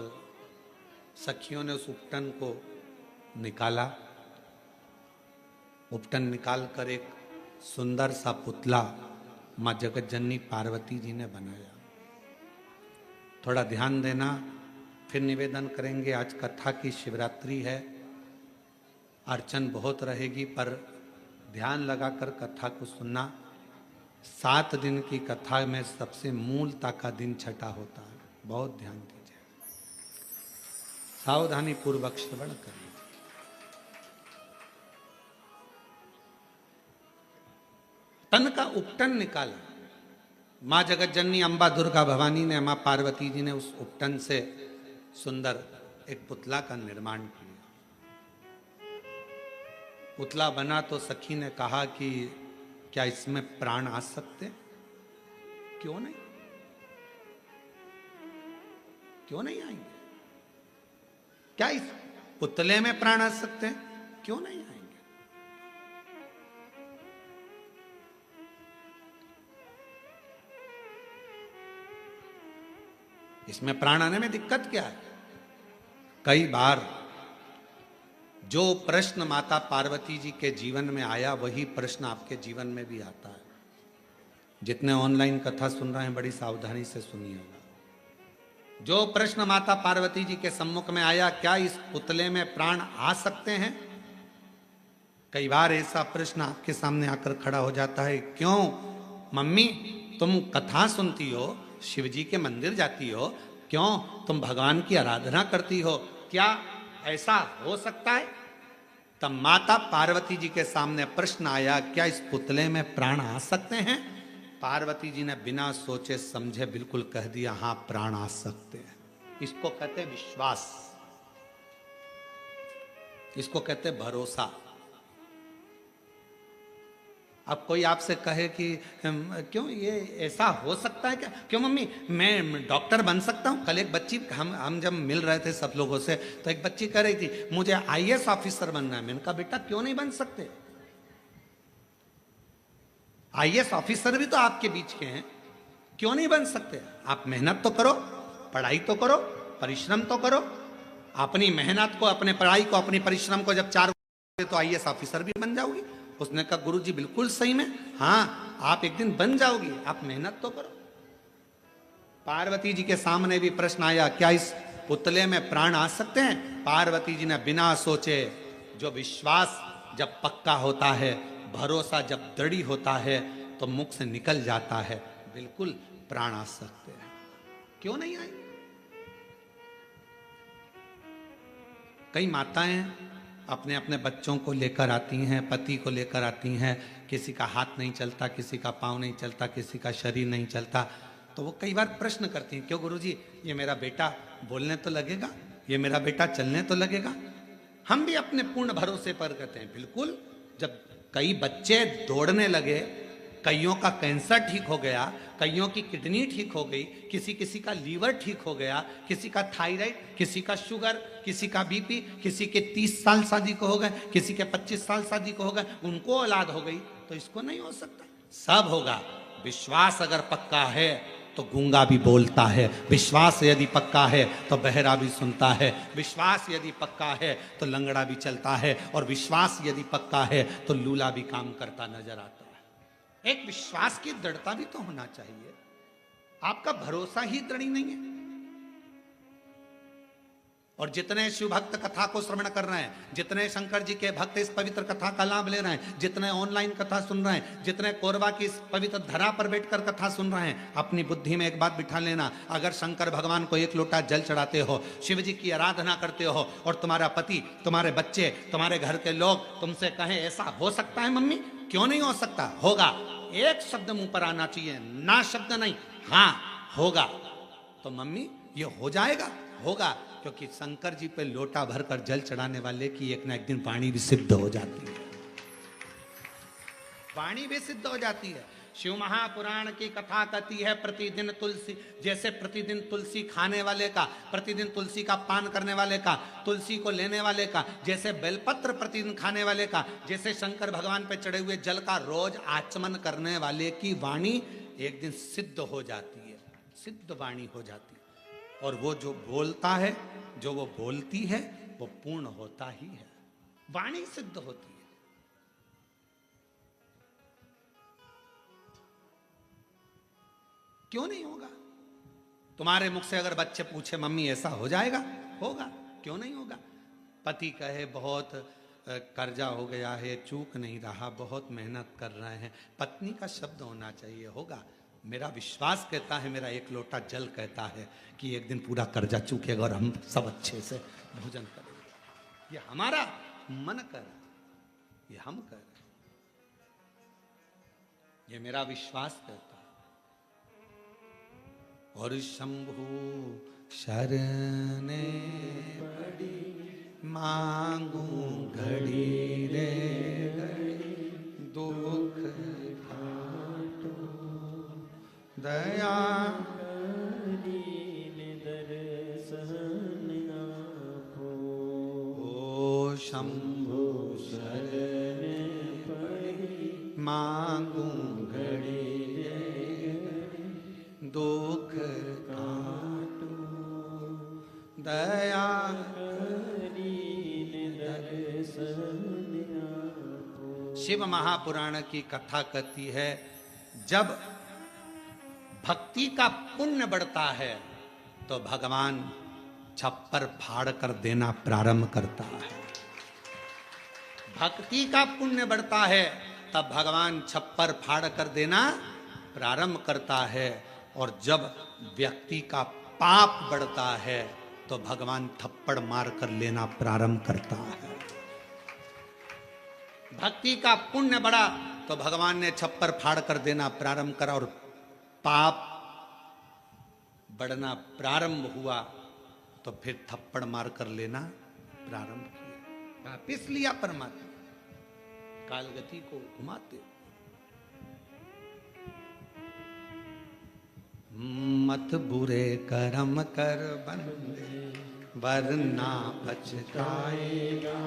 सखियों ने उस उपटन को निकाला। उपटन निकालकर एक सुंदर सा पुतला मां जगत जननी पार्वती जी ने बनाया। थोड़ा ध्यान देना, फिर निवेदन करेंगे। आज कथा की शिवरात्रि है, अर्चन बहुत रहेगी, पर ध्यान लगाकर कथा को सुनना। 7 दिन की कथा में सबसे मूलता का दिन छठा होता है, बहुत ध्यान दीजिए, सावधानी पूर्वक श्रवण करिए। तन का उपटन निकाला। मां जगत जननी अम्बा दुर्गा भवानी ने, मां पार्वती जी ने उस उपटन से सुंदर एक पुतला का निर्माण किया। पुतला बना तो सखी ने कहा कि क्या इसमें प्राण आ सकते? क्यों नहीं, क्यों नहीं आएंगे? क्या इस पुतले में प्राण आ सकते हैं? क्यों नहीं आएंगे? इसमें प्राण आने में दिक्कत क्या है? कई बार जो प्रश्न माता पार्वती जी के जीवन में आया, वही प्रश्न आपके जीवन में भी आता है। जितने ऑनलाइन कथा सुन रहे हैं, बड़ी सावधानी से सुनिएगा। जो प्रश्न माता पार्वती जी के सम्मुख में आया, क्या इस पुतले में प्राण आ सकते हैं? कई बार ऐसा प्रश्न आपके सामने आकर खड़ा हो जाता है, क्यों मम्मी तुम कथा सुनती हो, शिव जी के मंदिर जाती हो, क्यों तुम भगवान की आराधना करती हो, क्या ऐसा हो सकता है? तब माता पार्वती जी के सामने प्रश्न आया, क्या इस पुतले में प्राण आ सकते हैं? पार्वती जी ने बिना सोचे समझे बिल्कुल कह दिया, हां प्राण आ सकते हैं। इसको कहते हैं विश्वास, इसको कहते हैं भरोसा। अब कोई आपसे कहे कि क्यों ये ऐसा हो सकता है क्या? क्यों मम्मी मैं डॉक्टर बन सकता हूं? कल एक बच्ची, हम जब मिल रहे थे सब लोगों से, तो एक बच्ची कह रही थी मुझे आईएएस ऑफिसर बनना है। मैंने कहा बेटा क्यों नहीं बन सकते? आईएएस ऑफिसर भी तो आपके बीच के हैं, क्यों नहीं बन सकते? आप मेहनत तो करो, पढ़ाई तो करो, परिश्रम तो करो। अपनी मेहनत को, अपने पढ़ाई को, अपनी परिश्रम को जब 4 तो आईएएस ऑफिसर भी बन जाओगी। उसने कहा गुरुजी बिल्कुल सही में, हाँ आप एक दिन बन जाओगी, आप मेहनत तो करो। पार्वती जी के सामने भी प्रश्न आया, क्या इस पुतले में प्राण आ सकते हैं? पार्वती जी ने बिना सोचे, जो विश्वास जब पक्का होता है, भरोसा जब दृढ़ होता है, तो मुख से निकल जाता है, बिल्कुल प्राण आ सकते हैं। क्यों नहीं आए? कई माताएं अपने अपने बच्चों को लेकर आती हैं, पति को लेकर आती हैं, किसी का हाथ नहीं चलता, किसी का पाँव नहीं चलता, किसी का शरीर नहीं चलता, तो वो कई बार प्रश्न करती हैं, क्यों गुरुजी, ये मेरा बेटा बोलने तो लगेगा, ये मेरा बेटा चलने तो लगेगा? हम भी अपने पूर्ण भरोसे पर कहते हैं बिल्कुल। जब कई बच्चे दौड़ने लगे, कईयों का कैंसर ठीक हो गया, कईयों की किडनी ठीक हो गई, किसी का लीवर ठीक हो गया, किसी का थायराइड, किसी का शुगर, किसी का बीपी, किसी के 30 साल शादी को हो गए, किसी के 25 साल शादी को हो गए, उनको औलाद हो गई, तो इसको नहीं हो सकता? सब होगा। विश्वास अगर पक्का है तो गूंगा भी बोलता है, विश्वास यदि पक्का है तो बहरा भी सुनता है, विश्वास यदि पक्का है तो लंगड़ा भी चलता है, और विश्वास यदि पक्का है तो लूला भी काम करता नजर आता है। एक विश्वास की दृढ़ता भी तो होना चाहिए। आपका भरोसा ही दृढ़ नहीं है। और जितने शिव भक्त कथा को श्रवण कर रहे हैं, जितने शंकर जी के भक्त इस पवित्र कथा का लाभ ले रहे हैं, जितने ऑनलाइन कथा सुन रहे हैं, जितने कोरबा की इस पवित्र धरा पर बैठकर कथा सुन रहे हैं, अपनी बुद्धि में एक बात बिठा लेना, अगर शंकर भगवान को एक लोटा जल चढ़ाते हो, शिव जी की आराधना करते हो, और तुम्हारा पति, तुम्हारे बच्चे, तुम्हारे घर के लोग तुमसे कहें ऐसा हो सकता है मम्मी, क्यों नहीं हो सकता? होगा। एक शब्द मुंह पर आना चाहिए, ना शब्द नहीं, हाँ होगा। तो मम्मी ये हो जाएगा, होगा, क्योंकि शंकर जी पे लोटा भरकर जल चढ़ाने वाले की एक ना एक दिन वाणी भी सिद्ध हो जाती है, वाणी भी सिद्ध हो जाती है। शिव महापुराण की कथा कहती है, प्रतिदिन तुलसी, जैसे प्रतिदिन तुलसी खाने वाले का, प्रतिदिन तुलसी का पान करने वाले का, तुलसी को लेने वाले का, जैसे बेलपत्र प्रतिदिन खाने वाले का, जैसे शंकर भगवान पे चढ़े हुए जल का रोज आचमन करने वाले की वाणी एक दिन सिद्ध हो जाती है, सिद्ध वाणी हो जाती है। और वो जो बोलता है, जो वो बोलती है, वो पूर्ण होता ही है, वाणी सिद्ध होती है। क्यों नहीं होगा? तुम्हारे मुख से अगर बच्चे पूछे मम्मी ऐसा हो जाएगा, होगा, क्यों नहीं होगा? पति कहे बहुत कर्जा हो गया है, चूक नहीं रहा, बहुत मेहनत कर रहे हैं, पत्नी का शब्द होना चाहिए, होगा। मेरा विश्वास कहता है, मेरा एक लोटा जल कहता है कि एक दिन पूरा कर्जा चूकेगा और हम सब अच्छे से भोजन करेंगे। ये हमारा मन कर, ये हम कर, ये मेरा विश्वास कहता है। और शंभु शरणे पड़ी मांगू घड़ी रे घड़ी, दुख काटो दया दर्शन आपो। ओ शंभु शरणे पड़ी मांगू घड़ी दुख काटो दया शिव महापुराण की कथा कहती है, जब भक्ति का पुण्य बढ़ता है तो भगवान छप्पर फाड़ कर देना प्रारंभ करता है। भक्ति का पुण्य बढ़ता है तब भगवान छप्पर फाड़ कर देना प्रारंभ करता है, और जब व्यक्ति का पाप बढ़ता है तो भगवान थप्पड़ मार कर लेना प्रारंभ करता है। भक्ति का पुण्य बढ़ा तो भगवान ने छप्पर फाड़ कर देना प्रारंभ करा, और पाप बढ़ना प्रारंभ हुआ तो फिर थप्पड़ मार कर लेना प्रारंभ किया। वापिस लिया परमात्मा, कालगति को घुमाते। मत बुरे कर्म कर बंदे, वरना पछताएगा,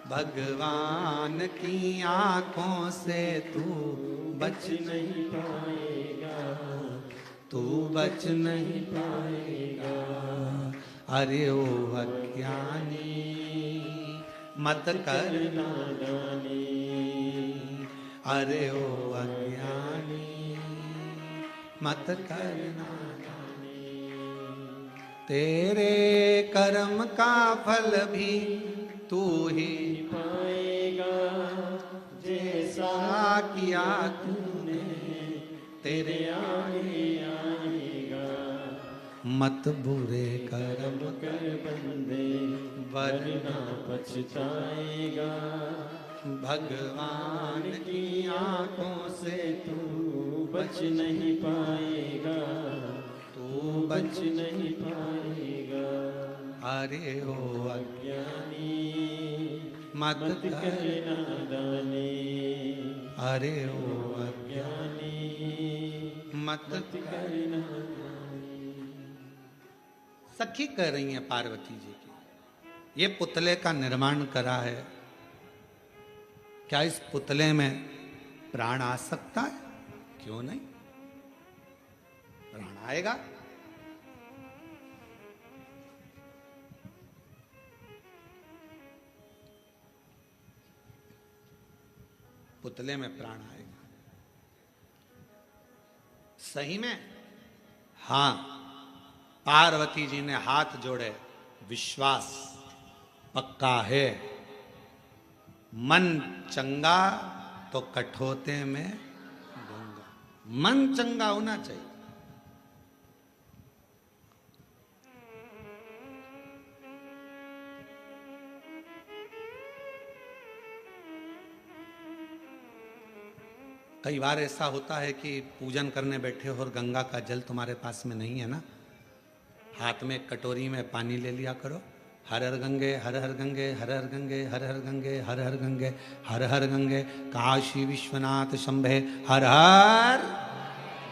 भगवान की आंखों से तू बच नहीं पाएगा, तू बच नहीं पाएगा। अरे ओ अज्ञानी मत कर नादानी, अरे ओ अज्ञानी मत कर नादानी। तेरे कर्म का फल भी तू ही पाएगा, जैसा किया तूने तेरे आगे आएगा। मत बुरे कर्म कर बंदे वरना पछताएगा। भगवान की आंखों से तू बच नहीं पाएगा, तू बच नहीं पाएगा। अरे ओ अज्ञानी मत मत कर नादानी, अरे ओ अज्ञानी मत कर नादानी। सखी कह रही हैं पार्वती जी की, ये पुतले का निर्माण करा है, क्या इस पुतले में प्राण आ सकता है? क्यों नहीं, प्राण आएगा। पुतले में प्राण आएगा। सही में? हां, पार्वती जी ने हाथ जोड़े, विश्वास पक्का है। मन चंगा तो कठोते में गंगा। मन चंगा होना चाहिए। कई बार ऐसा होता है कि पूजन करने बैठे हो और गंगा का जल तुम्हारे पास में नहीं है ना, हाथ में कटोरी में पानी ले लिया करो। हर हर गंगे हर हर गंगे हर हर गंगे हर हर गंगे हर हर गंगे हर हर गंगे काशी विश्वनाथ शंभे हर हर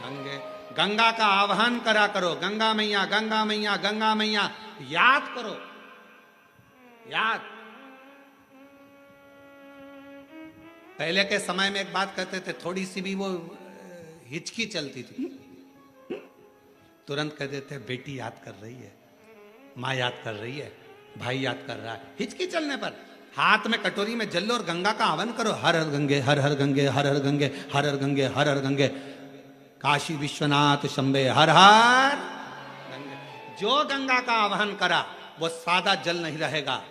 गंगे। गंगा का आह्वान करा करो, गंगा मैया गंगा मैया गंगा मैया, याद करो, याद। पहले के समय में एक बात कहते थे, थोड़ी सी भी वो हिचकी चलती थी, तुरंत कह देते बेटी याद कर रही है, माँ याद कर रही है, भाई याद कर रहा है। हिचकी चलने पर हाथ में कटोरी में जल लो और गंगा का आह्वान करो, हर हर गंगे हर हर गंगे हर हर गंगे हर हर गंगे हर हर गंगे काशी विश्वनाथ शंभे हर हर गंगे। जो गंगा का आह्वान करा वो सादा जल नहीं रहेगा,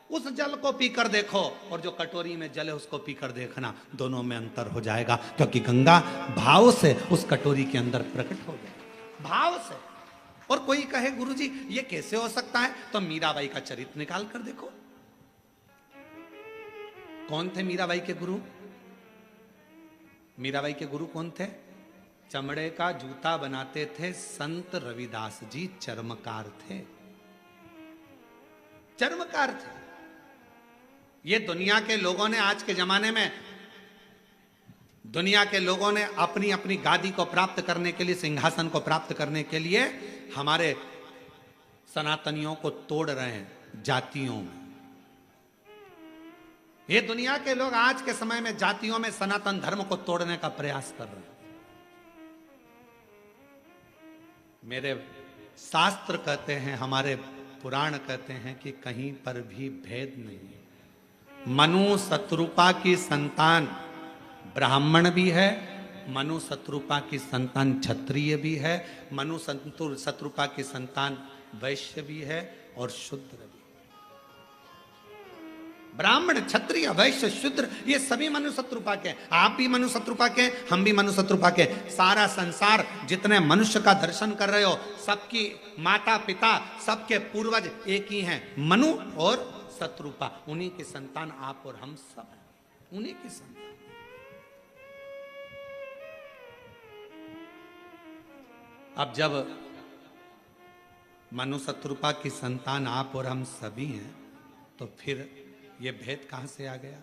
उस जल को पीकर देखो और जो कटोरी में जल है उसको पीकर देखना, दोनों में अंतर हो जाएगा, क्योंकि गंगा भाव से उस कटोरी के अंदर प्रकट हो गई, भाव से। और कोई कहे गुरुजी ये कैसे हो सकता है, तो मीराबाई का चरित्र निकाल कर देखो। कौन थे मीराबाई के गुरु? मीराबाई के गुरु कौन थे? चमड़े का जूता बनाते थे संत रविदास जी, चर्मकार थे, चर्मकार थे। ये दुनिया के लोगों ने, आज के जमाने में दुनिया के लोगों ने अपनी अपनी गादी को प्राप्त करने के लिए, सिंहासन को प्राप्त करने के लिए हमारे सनातनियों को तोड़ रहे हैं जातियों में। ये दुनिया के लोग आज के समय में जातियों में सनातन धर्म को तोड़ने का प्रयास कर रहे हैं। मेरे शास्त्र कहते हैं, हमारे पुराण कहते हैं कि कहीं पर भी भेद नहीं है। मनु शत्रुपा की संतान ब्राह्मण भी है, मनु शत्रुपा की संतान क्षत्रिय भी है, मनु शत्रुपा की संतान वैश्य भी है और शूद्र भी। ब्राह्मण क्षत्रिय वैश्य शूद्र ये सभी मनु शत्रुपा के। आप भी मनु शत्रुपा के, हम भी मनु शत्रुपा के। सारा संसार जितने मनुष्य का दर्शन कर रहे हो, सबकी माता पिता सबके पूर्वज एक ही हैं, मनु और शत्रुपा। उन्हीं के संतान आप और हम सब हैं, उन्हीं की संतान। अब जब मनु शत्रुपा की संतान आप और हम सभी हैं, तो फिर ये भेद कहां से आ गया?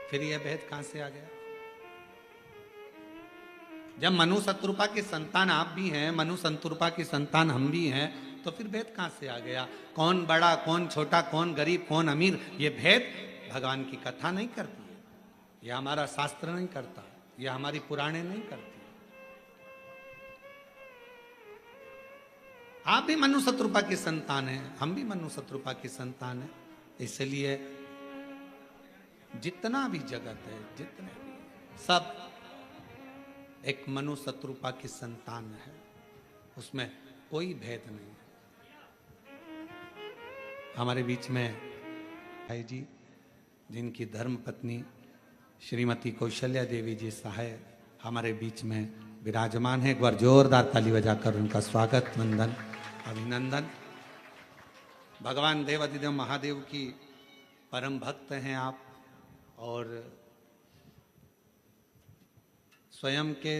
फिर यह भेद कहां से आ गया? जब मनु शत्रुपा की संतान आप भी हैं, मनु शत्रुपा की संतान हम भी हैं, तो फिर भेद कहां से आ गया? कौन बड़ा कौन छोटा, कौन गरीब कौन अमीर, ये भेद भगवान की कथा नहीं करती है, यह हमारा शास्त्र नहीं करता, यह हमारी पुराणे नहीं करती। आप भी मनु शत्रुपा की संतान हैं, हम भी मनु शत्रुपा की संतान हैं। इसलिए जितना भी जगत है, जितने भी सब एक मनु शत्रुपा की संतान है। उसमें कोई भेद नहीं है। हमारे बीच में भाई जी, जिनकी धर्म पत्नी श्रीमती कौशल्या देवी जी सहाय हमारे बीच में विराजमान है। एक बार जोरदार ताली बजाकर उनका स्वागत, वंदन, अभिनंदन। भगवान देवाधिदेव महादेव की परम भक्त हैं आप, और स्वयं के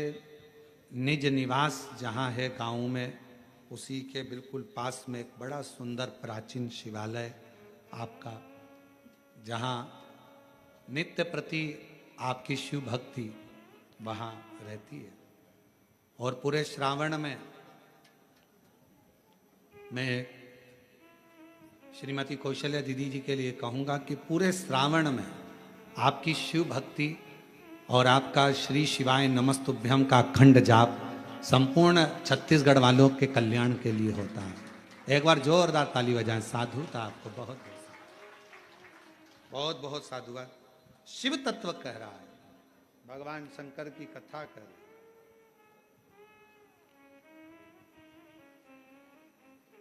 निज निवास जहाँ है गाँव में, उसी के बिल्कुल पास में एक बड़ा सुंदर प्राचीन शिवालय आपका, जहाँ नित्य प्रति आपकी शिव भक्ति वहाँ रहती है। और पूरे श्रावण में मैं श्रीमती कौशल्या दीदी जी के लिए कहूँगा कि पूरे श्रावण में आपकी शिव भक्ति और आपका श्री शिवाय नमस्तुभ्यम का अखंड जाप संपूर्ण छत्तीसगढ़ वालों के कल्याण के लिए होता है। एक बार जोरदार ताली बजाएं। साधुता आपको बहुत बहुत बहुत साधुवाद। शिव तत्व कह रहा है, भगवान शंकर की कथा कर रहा है।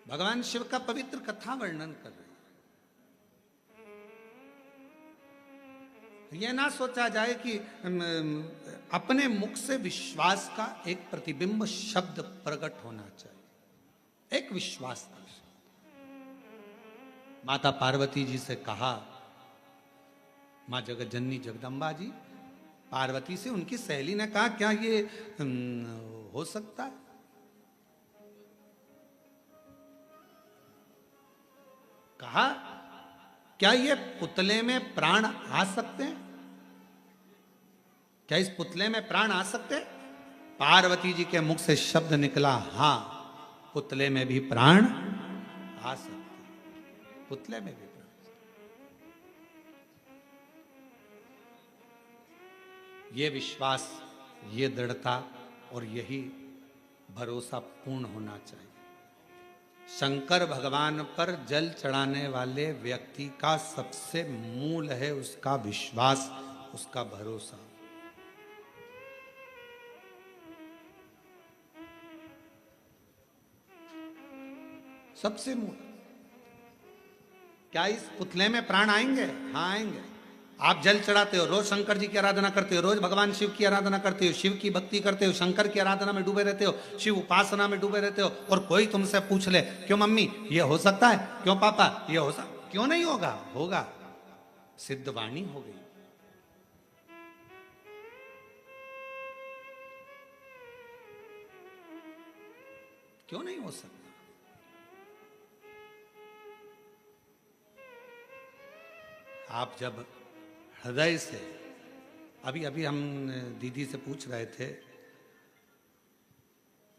भगवान शिव का पवित्र कथा वर्णन कर रहे हैं। यह ना सोचा जाए कि अपने मुख से विश्वास का एक प्रतिबिंब शब्द प्रकट होना चाहिए, एक विश्वास का शब्द। माता पार्वती जी से कहा, मां जगत जननी जगदम्बा जी, पार्वती से उनकी सहेली ने कहा, क्या ये हो सकता है? कहा, क्या ये पुतले में प्राण आ सकते हैं? क्या इस पुतले में प्राण आ सकते हैं? पार्वती जी के मुख से शब्द निकला, हां, पुतले में भी प्राण आ सकते हैं, पुतले में भी प्राण। ये विश्वास, ये दृढ़ता और यही भरोसा पूर्ण होना चाहिए। शंकर भगवान पर जल चढ़ाने वाले व्यक्ति का सबसे मूल है उसका विश्वास, उसका भरोसा। सबसे मूल। क्या इस पुतले में प्राण आएंगे? हाँ, आएंगे। आप जल चढ़ाते हो, रोज शंकर जी की आराधना करते हो, रोज भगवान शिव की आराधना करते हो, शिव की भक्ति करते हो, शंकर की आराधना में डूबे रहते हो, शिव उपासना में डूबे रहते हो, और कोई तुमसे पूछ ले, क्यों मम्मी ये हो सकता है, क्यों पापा ये हो सकता, क्यों नहीं होगा? होगा। सिद्ध वाणी हो गई। क्यों नहीं हो सकता? आप जब हृदय से, अभी अभी हम दीदी से पूछ रहे थे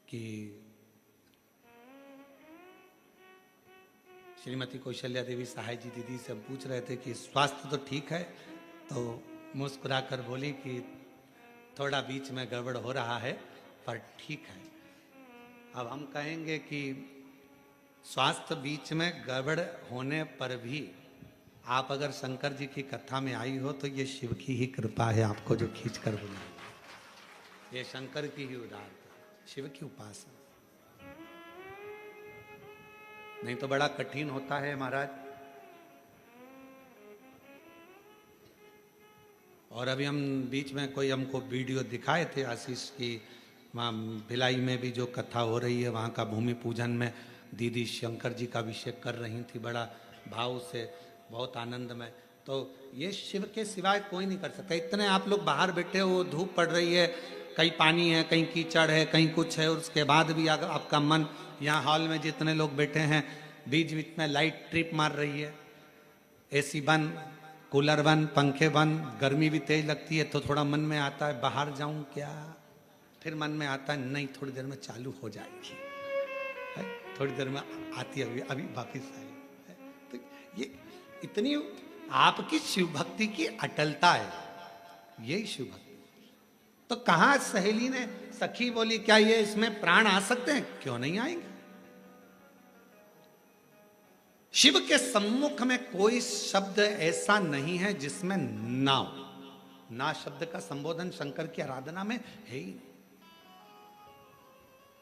कि श्रीमती कौशल्या देवी सहाय जी दीदी से हम पूछ रहे थे कि स्वास्थ्य तो ठीक है, तो मुस्कुराकर बोली कि थोड़ा बीच में गड़बड़ हो रहा है पर ठीक है। अब हम कहेंगे कि स्वास्थ्य बीच में गड़बड़ होने पर भी आप अगर शंकर जी की कथा में आई हो तो ये शिव की ही कृपा है, आपको जो खींच कर बुलाई। ये शंकर की ही उदारता, शिव की उपासना। नहीं तो बड़ा कठिन होता है महाराज। और अभी हम बीच में कोई हमको वीडियो दिखाए थे आशीष की, वहाँ भिलाई में भी जो कथा हो रही है, वहाँ का भूमि पूजन में दीदी शंकर जी का अभिषेक कर रही थी बड़ा भाव से, बहुत आनंद में। तो ये शिव के सिवाय कोई नहीं कर सकता। इतने आप लोग बाहर बैठे हो, धूप पड़ रही है, कहीं पानी है, कहीं कीचड़ है, कहीं कुछ है, और उसके बाद भी आपका मन, यहाँ हॉल में जितने लोग बैठे हैं, बीच बीच में लाइट ट्रिप मार रही है, एसी बंद, कूलर बंद, पंखे बंद, गर्मी भी तेज लगती है, तो थोड़ा मन में आता है बाहर जाऊं क्या, फिर मन में आता है नहीं थोड़ी देर में चालू हो जाएगी, है? थोड़ी देर में आती है, अभी वापिस आई है। तो ये इतनी आपकी शिव भक्ति की अटलता है, यही शिव भक्ति। तो कहा सहेली ने, सखी बोली, क्या ये इसमें प्राण आ सकते हैं? क्यों नहीं आएंगे? शिव के सम्मुख में कोई शब्द ऐसा नहीं है जिसमें ना हो। ना शब्द का संबोधन शंकर की आराधना में है ही।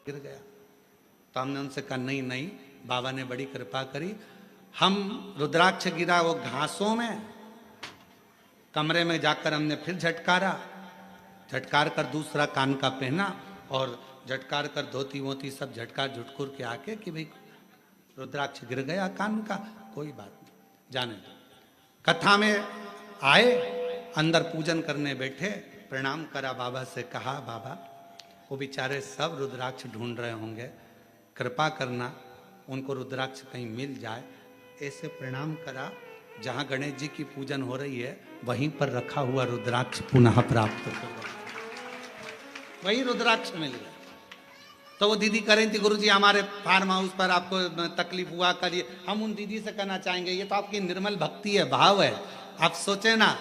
गिर गया तो हमने उनसे कहा नहीं नहीं, बाबा ने बड़ी कृपा करी। हम रुद्राक्ष गिरा वो घासों में, कमरे में जाकर हमने फिर झटकारा, झटकार कर दूसरा कान का पहना और झटकार कर धोती वोती सब झटकार झुटकुर के आके कि भाई रुद्राक्ष गिर गया कान का, कोई बात नहीं, जाने दो। कथा में आए, अंदर पूजन करने बैठे, प्रणाम करा, बाबा से कहा बाबा वो बेचारे सब रुद्राक्ष ढूंढ रहे होंगे, कृपा करना उनको रुद्राक्ष कहीं मिल जाए। ऐसे प्रणाम करा, जहाँ गणेश जी की पूजन हो रही है वहीं पर रखा हुआ रुद्राक्ष पुनः प्राप्त हो गया, वही रुद्राक्ष मिल गया। तो वो दीदी कह रही थी गुरुजी हमारे फार्म हाउस पर आपको तकलीफ हुआ करिए, हम उन दीदी से कहना चाहेंगे ये तो आपकी निर्मल भक्ति है, भाव है। आप सोचे ना,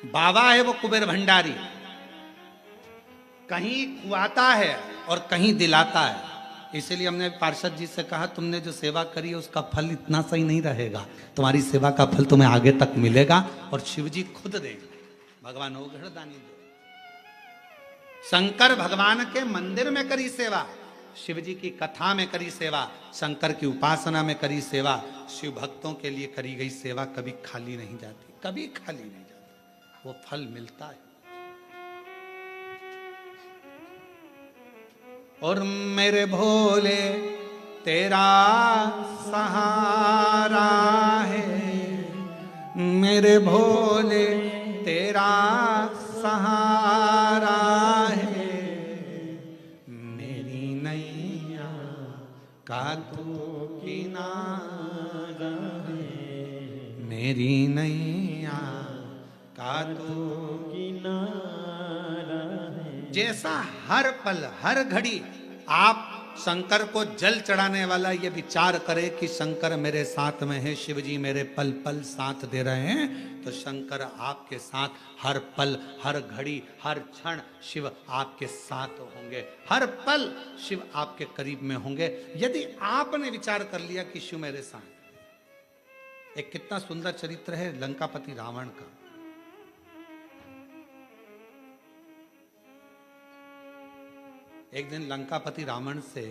बाबा है वो कुबेर भंडारी, कहीं खुआता है और कहीं दिलाता है। इसलिए हमने पार्षद जी से कहा तुमने जो सेवा करी है उसका फल इतना सही नहीं रहेगा, तुम्हारी सेवा का फल तुम्हें आगे तक मिलेगा और शिव जी खुद देंगे। भगवान हो घरदानी दो। शंकर भगवान के मंदिर में करी सेवा, शिव जी की कथा में करी सेवा, शंकर की उपासना में करी सेवा, शिव भक्तों के लिए करी गई सेवा कभी खाली नहीं जाती, कभी खाली नहीं जाती, वो फल मिलता है। और मेरे भोले तेरा सहारा है, मेरे भोले तेरा सहारा है, मेरी नैया का तू किनारा है, मेरी नैया का तू किनारा है। जैसा हर पल हर घड़ी आप शंकर को जल चढ़ाने वाला ये विचार करे कि शंकर मेरे साथ में है, शिव जी मेरे पल पल साथ दे रहे हैं, तो शंकर आपके साथ हर पल हर घड़ी हर क्षण शिव आपके साथ होंगे, हर पल शिव आपके करीब में होंगे, यदि आपने विचार कर लिया कि शिव मेरे साथ। एक कितना सुंदर चरित्र है लंकापति रावण का। एक दिन लंकापति रावण से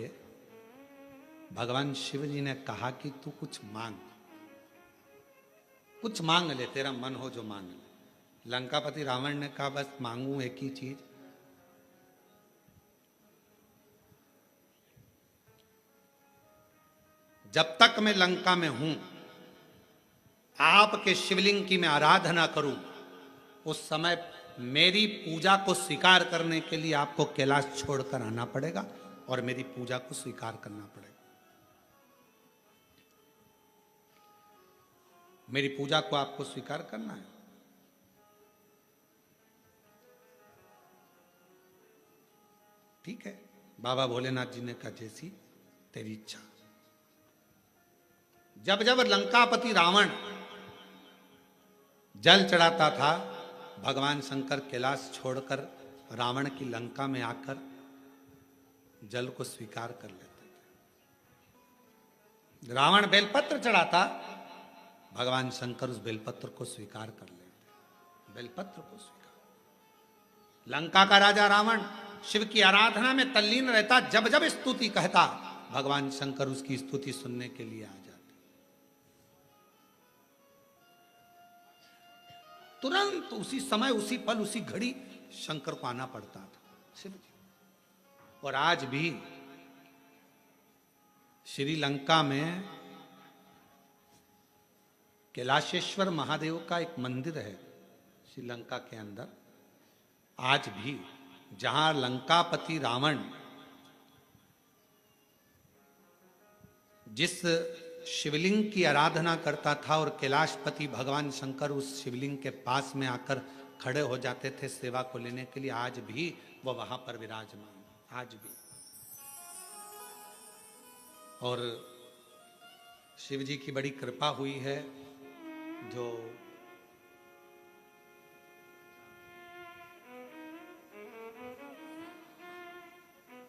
भगवान शिव जी ने कहा कि तू कुछ मांग, कुछ मांग ले, तेरा मन हो जो मांग ले। लंकापति रावण ने कहा बस मांगू एक ही चीज, जब तक मैं लंका में हूं आपके शिवलिंग की मैं आराधना करूं, उस समय मेरी पूजा को स्वीकार करने के लिए आपको कैलाश छोड़कर आना पड़ेगा और मेरी पूजा को स्वीकार करना पड़ेगा। मेरी पूजा को आपको स्वीकार करना है। ठीक है, बाबा भोलेनाथ जी ने कहा जैसी तेरी इच्छा। जब जब लंकापति रावण जल चढ़ाता था, भगवान शंकर कैलाश छोड़कर रावण की लंका में आकर जल को स्वीकार कर लेते थे। रावण बेलपत्र चढ़ाता, भगवान शंकर उस बेलपत्र को स्वीकार कर लेते, बेलपत्र को स्वीकार। लंका का राजा रावण शिव की आराधना में तल्लीन रहता, जब जब स्तुति कहता भगवान शंकर उसकी स्तुति सुनने के लिए आ जाते। तुरंत उसी समय उसी पल उसी घड़ी शंकर को आना पड़ता था शिव जी। और आज भी श्रीलंका में कैलाशेश्वर महादेव का एक मंदिर है श्रीलंका के अंदर। आज भी जहां लंकापति रावण जिस शिवलिंग की आराधना करता था और कैलाशपति भगवान शंकर उस शिवलिंग के पास में आकर खड़े हो जाते थे सेवा को लेने के लिए, आज भी वो वहां पर विराजमान, आज भी। और शिव जी की बड़ी कृपा हुई है, जो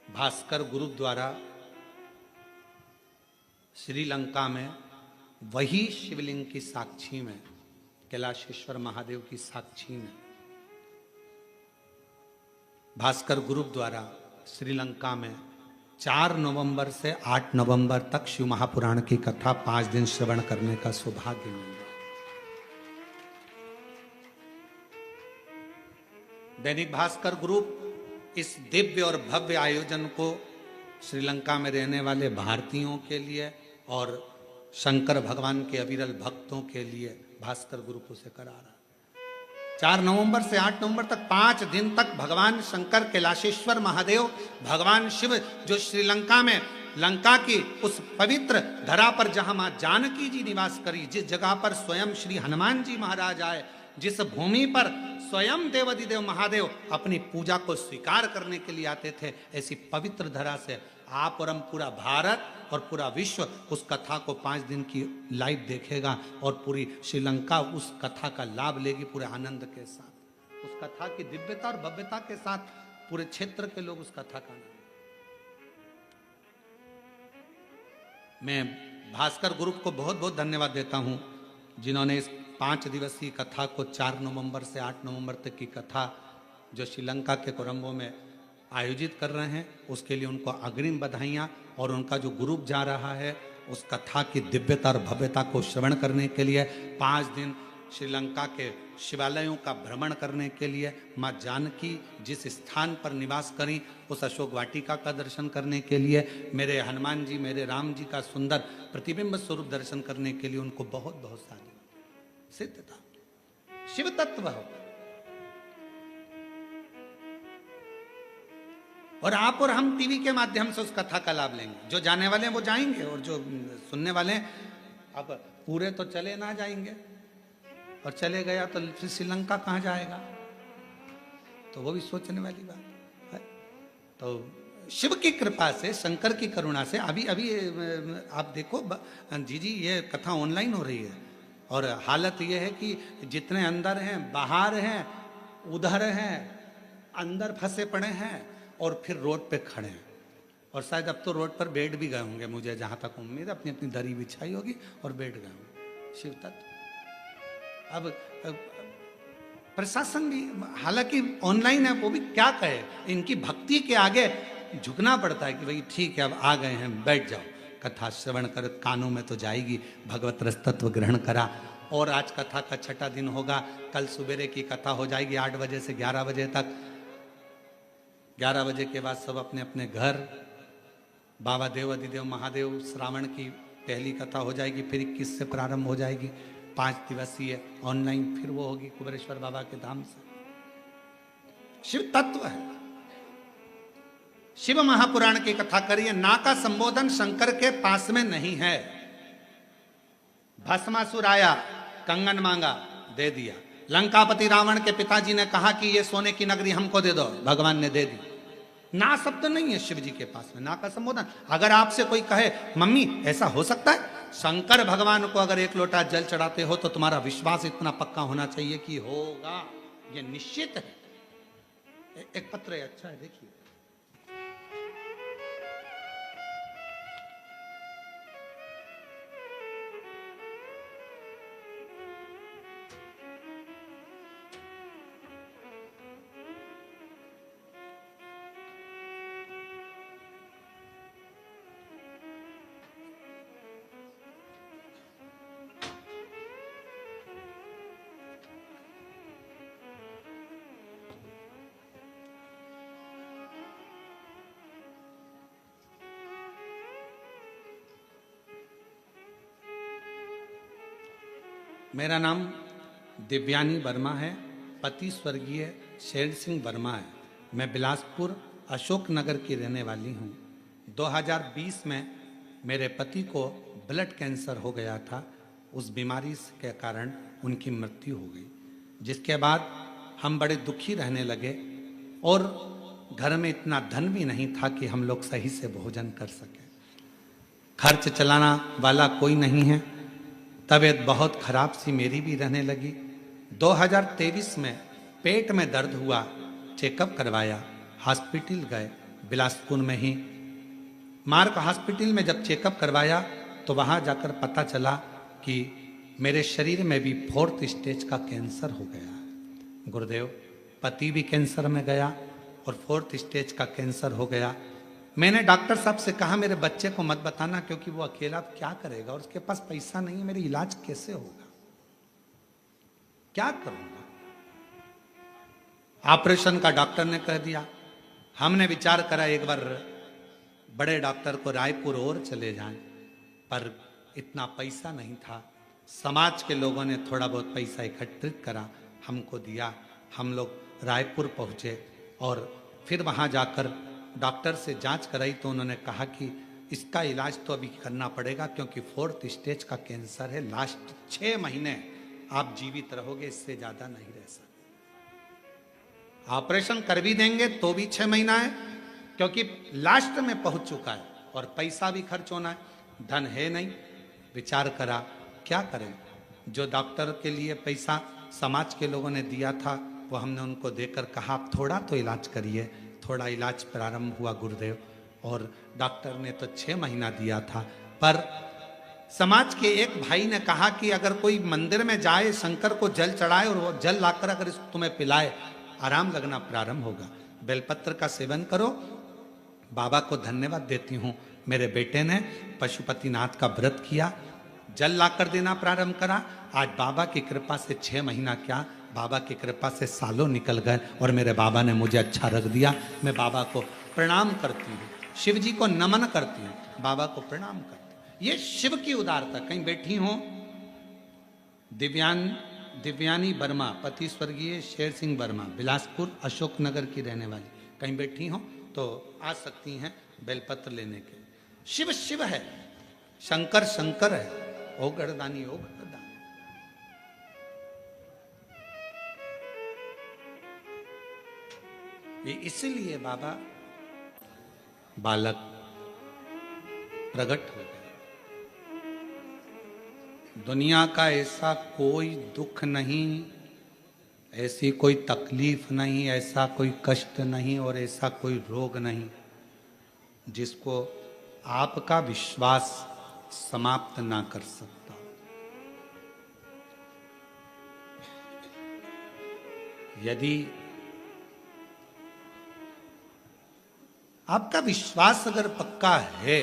भास्कर गुरुद्वारा श्रीलंका में वही शिवलिंग की साक्षी में, कैलाशेश्वर महादेव की साक्षी में, भास्कर गुरुद्वारा श्रीलंका में 4 नवंबर से 8 नवंबर तक शिव महापुराण की कथा 5 दिन श्रवण करने का सौभाग्य मिला। दैनिक भास्कर ग्रुप इस दिव्य और भव्य आयोजन को श्रीलंका में रहने वाले भारतीयों के लिए और शंकर भगवान के अविरल भक्तों के लिए भास्कर ग्रुप उसे करा रहा। 4 नवंबर से 8 नवंबर तक 5 दिन तक भगवान शंकर कैलाशेश्वर महादेव, भगवान शिव जो श्रीलंका में लंका की उस पवित्र धरा पर जहां मां जानकी जी निवास करी, जिस जगह पर स्वयं श्री हनुमान जी महाराज आए, जिस भूमि पर स्वयं देवाधिदेव महादेव अपनी पूजा को स्वीकार करने के लिए आते थे, ऐसी पवित्र धरा से आप और हम पूरा भारत और पूरा विश्व उस कथा को 5 दिन की लाइव देखेगा और पूरी श्रीलंका उस कथा का लाभ लेगी पूरे आनंद के साथ। उस कथा की दिव्यता और भव्यता के साथ पूरे क्षेत्र के लोग उस कथा का आनंद। मैं भास्कर ग्रुप को बहुत बहुत धन्यवाद देता हूं जिन्होंने इस 5 दिवसीय कथा को 4 नवंबर से 8 नवंबर तक की कथा जो श्रीलंका के कोलंबो में आयोजित कर रहे हैं, उसके लिए उनको अग्रिम बधाइयाँ। और उनका जो ग्रुप जा रहा है उस कथा की दिव्यता और भव्यता को श्रवण करने के लिए 5 दिन श्रीलंका के शिवालयों का भ्रमण करने के लिए, माँ जानकी जिस स्थान पर निवास करी उस अशोक वाटिका का दर्शन करने के लिए, मेरे हनुमान जी, मेरे राम जी का सुंदर प्रतिबिंब स्वरूप दर्शन करने के लिए उनको बहुत बहुत सारी सिद्धता। शिव तत्व हो और आप और हम टीवी के माध्यम से उस कथा का लाभ लेंगे। जो जाने वाले हैं वो जाएंगे और जो सुनने वाले हैं, अब पूरे तो चले ना जाएंगे और चले गया तो फिर श्रीलंका कहाँ जाएगा, तो वो भी सोचने वाली बात है। तो शिव की कृपा से, शंकर की करुणा से अभी आप देखो जी ये कथा ऑनलाइन हो रही है और हालत ये है कि जितने अंदर हैं, बाहर हैं, उधर हैं, अंदर फंसे पड़े हैं और फिर रोड पे खड़े हैं। और शायद अब तो रोड पर बैठ भी गए होंगे, मुझे जहां तक उम्मीद है, अपनी अपनी दरी बिछाई होगी और बैठ गए होंगे। शिव तत्व अब प्रशासन भी हालांकि ऑनलाइन है, वो भी क्या कहे, इनकी भक्ति के आगे झुकना पड़ता है कि भाई ठीक है अब आ गए हैं, बैठ जाओ, कथा श्रवण कर, कानों में तो जाएगी, भगवत रस तत्व ग्रहण करा। और आज कथा का 6ठा दिन होगा, कल सुबेरे की कथा हो जाएगी 8 बजे से 11 बजे तक। 11 बजे के बाद सब अपने अपने घर, बाबा देवाधिदेव महादेव श्रावण की पहली कथा हो जाएगी, फिर 21 से प्रारंभ हो जाएगी 5 दिवसीय ऑनलाइन, फिर वो होगी कुबेरेश्वर बाबा के धाम से। शिव तत्व है। शिव महापुराण की कथा करिए, ना का संबोधन शंकर के पास में नहीं है। भस्मासुर आया, कंगन मांगा, दे दिया। लंकापति रावण के पिताजी ने कहा कि ये सोने की नगरी हमको दे दो, भगवान ने दे दी। ना शब्द नहीं है शिव जी के पास में, ना का संबोधन। अगर आपसे कोई कहे मम्मी ऐसा हो सकता है, शंकर भगवान को अगर 1 लोटा जल चढ़ाते हो तो तुम्हारा विश्वास इतना पक्का होना चाहिए कि होगा, ये निश्चित है। एक पत्र है, अच्छा है, देखिए। मेरा नाम दिव्यानी वर्मा है, पति स्वर्गीय शेर सिंह वर्मा है। मैं बिलासपुर अशोक नगर की रहने वाली हूँ। 2020 में मेरे पति को ब्लड कैंसर हो गया था, उस बीमारी के कारण उनकी मृत्यु हो गई, जिसके बाद हम बड़े दुखी रहने लगे और घर में इतना धन भी नहीं था कि हम लोग सही से भोजन कर सकें। खर्च चलाना वाला कोई नहीं है। तबीयत बहुत खराब सी मेरी भी रहने लगी। 2023 में पेट में दर्द हुआ, चेकअप करवाया, हॉस्पिटल गए बिलासपुर में ही। मार्क हॉस्पिटल में जब चेकअप करवाया तो वहाँ जाकर पता चला कि मेरे शरीर में भी 4th स्टेज का कैंसर हो गया है। गुरुदेव, पति भी कैंसर में गया और 4th स्टेज का कैंसर हो गया। मैंने डॉक्टर साहब से कहा मेरे बच्चे को मत बताना, क्योंकि वो अकेला क्या करेगा और उसके पास पैसा नहीं है, मेरी इलाज कैसे होगा, क्या करूंगा। ऑपरेशन का डॉक्टर ने कह दिया। हमने विचार करा एक बार बड़े डॉक्टर को रायपुर और चले जाएं, पर इतना पैसा नहीं था। समाज के लोगों ने थोड़ा बहुत पैसा एकत्रित करा, हमको दिया। हम लोग रायपुर पहुंचे और फिर वहां जाकर डॉक्टर से जांच कराई तो उन्होंने कहा कि इसका इलाज तो अभी करना पड़ेगा, क्योंकि 4th स्टेज का कैंसर है, लास्ट 6 महीने आप जीवित रहोगे, इससे ज्यादा नहीं रह सकते। ऑपरेशन कर भी देंगे तो भी 6 महीना है, क्योंकि लास्ट में पहुंच चुका है और पैसा भी खर्च होना है, धन है नहीं। विचार करा क्या करें। जो डॉक्टर के लिए पैसा समाज के लोगों ने दिया था वो हमने उनको देकर कहा आप थोड़ा तो इलाज करिए। थोड़ा इलाज प्रारंभ हुआ गुरुदेव, और डॉक्टर ने तो 6 महीना दिया था। पर समाज के एक भाई ने कहा कि अगर कोई मंदिर में जाए, शंकर को जल चढ़ाए और वो जल लाकर अगर इसको तुम्हें पिलाए, आराम लगना प्रारंभ होगा। बेलपत्र का सेवन करो। बाबा को धन्यवाद देती हूँ, मेरे बेटे ने पशुपतिनाथ का व्रत किया, जल लाकर देना प्रारंभ करा। आज बाबा की कृपा से 6 महीना क्या, बाबा की कृपा से सालों निकल गए और मेरे बाबा ने मुझे अच्छा रख दिया। मैं बाबा को प्रणाम करती हूँ, शिव जी को नमन करती हूँ, बाबा को प्रणाम करती हूँ। ये शिव की उदारता। कहीं बैठी हो दिव्यानी वर्मा, पति स्वर्गीय शेर सिंह वर्मा, बिलासपुर अशोकनगर की रहने वाली, कहीं बैठी हो तो आ सकती हैं बेलपत्र लेने के। शिव शिव है, शंकर शंकर है, ओ गणदानी ओ गणदानी। ये इसलिए बाबा बालक प्रकट हो गए। दुनिया का ऐसा कोई दुख नहीं, ऐसी कोई तकलीफ नहीं, ऐसा कोई कष्ट नहीं और ऐसा कोई रोग नहीं जिसको आपका विश्वास समाप्त ना कर सकता। यदि आपका विश्वास अगर पक्का है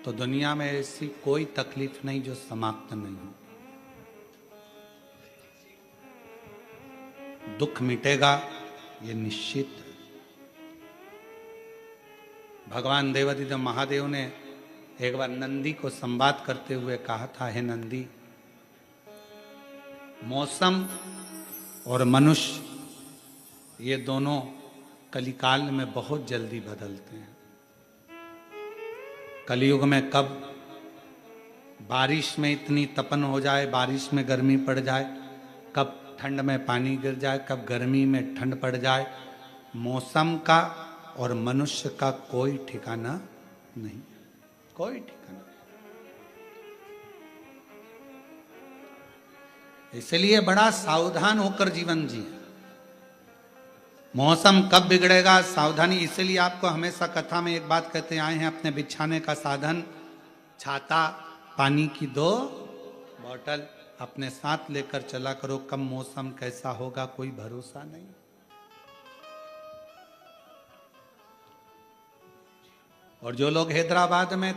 तो दुनिया में ऐसी कोई तकलीफ नहीं जो समाप्त नहीं हो। दुख मिटेगा ये निश्चित है। भगवान देवादिदेव महादेव ने एक बार नंदी को संवाद करते हुए कहा था, हे नंदी, मौसम और मनुष्य ये दोनों कलिकाल में बहुत जल्दी बदलते हैं। कलयुग में कब बारिश में इतनी तपन हो जाए, बारिश में गर्मी पड़ जाए, कब ठंड में पानी गिर जाए, कब गर्मी में ठंड पड़ जाए, मौसम का और मनुष्य का कोई ठिकाना नहीं, कोई ठिकाना। इसलिए बड़ा सावधान होकर जीवन जिए। मौसम कब बिगड़ेगा, सावधानी। इसलिए आपको हमेशा कथा में एक बात कहते आए हैं, अपने बिछाने का साधन, छाता, पानी की 2 बॉटल अपने साथ लेकर चला करो। कब मौसम कैसा होगा कोई भरोसा नहीं। और जो लोग हैदराबाद में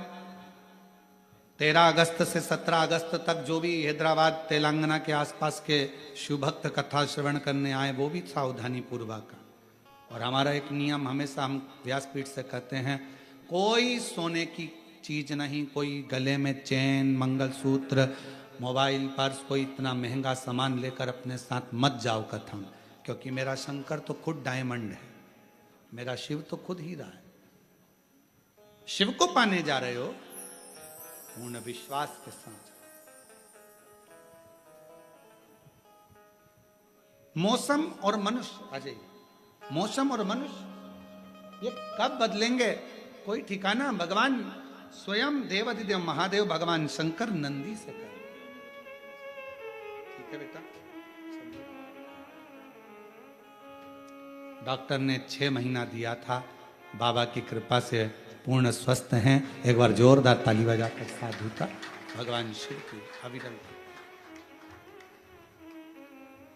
13 अगस्त से 17 अगस्त तक जो भी हैदराबाद तेलंगाना के आसपास के शिवभक्त कथा श्रवण करने आए, वो भी सावधानी पूर्वक। और हमारा एक नियम हमेशा हम व्यासपीठ से कहते हैं, कोई सोने की चीज नहीं, कोई गले में चेन, मंगलसूत्र, मोबाइल, पर्स, कोई इतना महंगा सामान लेकर अपने साथ मत जाओ कथा में, क्योंकि मेरा शंकर तो खुद डायमंड है, मेरा शिव तो खुद हीरा है। शिव को पाने जा रहे हो पूर्ण विश्वास के साथ। मौसम और मनुष्य, अजय, मौसम और मनुष्य ये कब बदलेंगे कोई ठिकाना। भगवान स्वयं देवादिदेव महादेव भगवान शंकर नंदी से कहे, ठीक है बेटा। डॉक्टर ने 6 महीना दिया था, बाबा की कृपा से पूर्ण स्वस्थ हैं। एक बार जोरदार ताली बजाकर साधु का भगवान शिव की अविरल।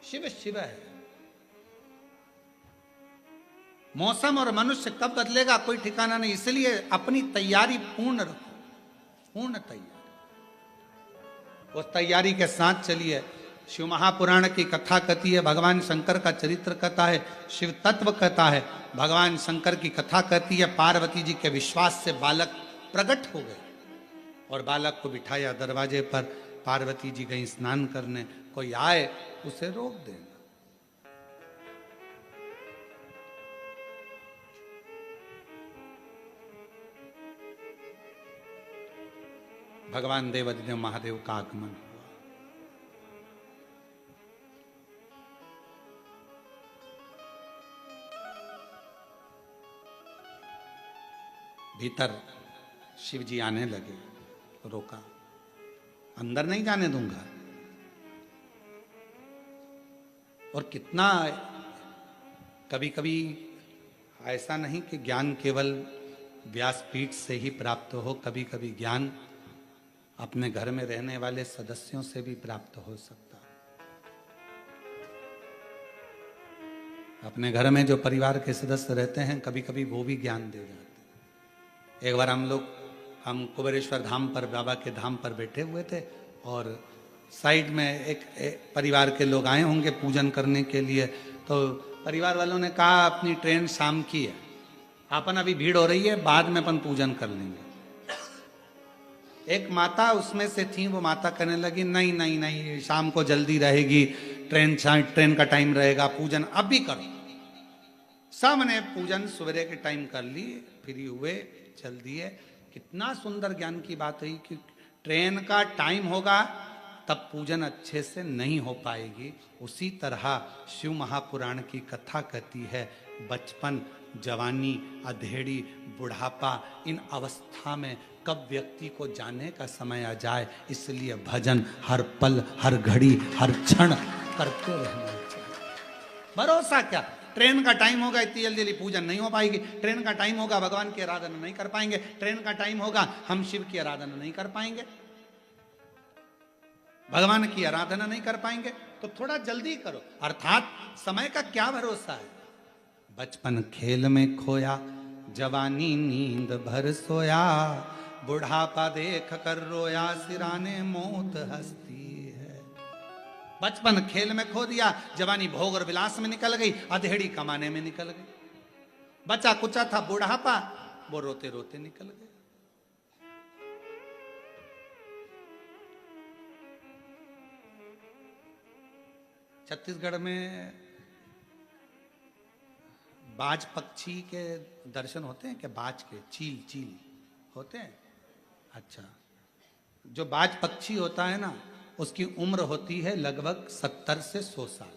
शिव शिव है। मौसम और मनुष्य कब बदलेगा कोई ठिकाना नहीं, इसलिए अपनी तैयारी पूर्ण रखो, पूर्ण तैयारी, उस तैयारी के साथ चलिए। शिव महापुराण की कथा कहती है, भगवान शंकर का चरित्र कथा है, शिव तत्व कथा है। भगवान शंकर की कथा कहती है, पार्वती जी के विश्वास से बालक प्रकट हो गए और बालक को बिठाया दरवाजे पर। पार्वती जी गई स्नान करने, कोई आए उसे रोक देना। भगवान देवाधिदेव महादेव का आगमन हुआ। भीतर शिव जी आने लगे, रोका, अंदर नहीं जाने दूंगा। और कितना, कभी कभी ऐसा नहीं कि ज्ञान केवल व्यासपीठ से ही प्राप्त हो, कभी कभी ज्ञान अपने घर में रहने वाले सदस्यों से भी प्राप्त हो सकता है। अपने घर में जो परिवार के सदस्य रहते हैं, कभी कभी वो भी ज्ञान दे जाते हैं। एक बार हम कुबेरेश्वर धाम पर, बाबा के धाम पर बैठे हुए थे और साइड में एक परिवार के लोग आए होंगे पूजन करने के लिए। तो परिवार वालों ने कहा अपनी ट्रेन शाम की है, अपन अभी भीड़ हो रही है, बाद में अपन पूजन कर लेंगे। एक माता उसमें से थी, वो माता कहने लगी नहीं नहीं नहीं, शाम को जल्दी रहेगी, ट्रेन का टाइम रहेगा, पूजन अभी करो। सबने पूजन सवेरे के टाइम कर ली, फ्री हुए, चल दिए। कितना सुंदर ज्ञान की बात हुई कि ट्रेन का टाइम होगा तब पूजन अच्छे से नहीं हो पाएगी। उसी तरह शिव महापुराण की कथा कहती है, बचपन, जवानी, अधेड़ी, बुढ़ापा, इन अवस्था में कब व्यक्ति को जाने का समय आ जाए, इसलिए भजन हर पल, हर घड़ी, हर क्षण करते रहना चाहिए। भरोसा क्या, ट्रेन का टाइम होगा, इतनी जल्दी जल्दी पूजन नहीं हो पाएगी। ट्रेन का टाइम होगा, भगवान की आराधना नहीं कर पाएंगे। ट्रेन का टाइम होगा, हम शिव की आराधना नहीं कर पाएंगे, भगवान की आराधना नहीं कर पाएंगे। तो थोड़ा जल्दी करो, अर्थात समय का क्या भरोसा है। बचपन खेल में खोया, जवानी नींद भर सोया, बुढ़ापा देख कर रोया, सिराने मौत हंसती है। बचपन खेल में खो दिया, जवानी भोग और विलास में निकल गई, अधेड़ी कमाने में निकल गई। बचा कुचा था बुढ़ापा, वो रोते रोते निकल गए। छत्तीसगढ़ में बाज पक्षी के दर्शन होते हैं क्या? बाज के, चील होते हैं। अच्छा, जो बाज पक्षी होता है ना, उसकी उम्र होती है लगभग 70 से 100 साल।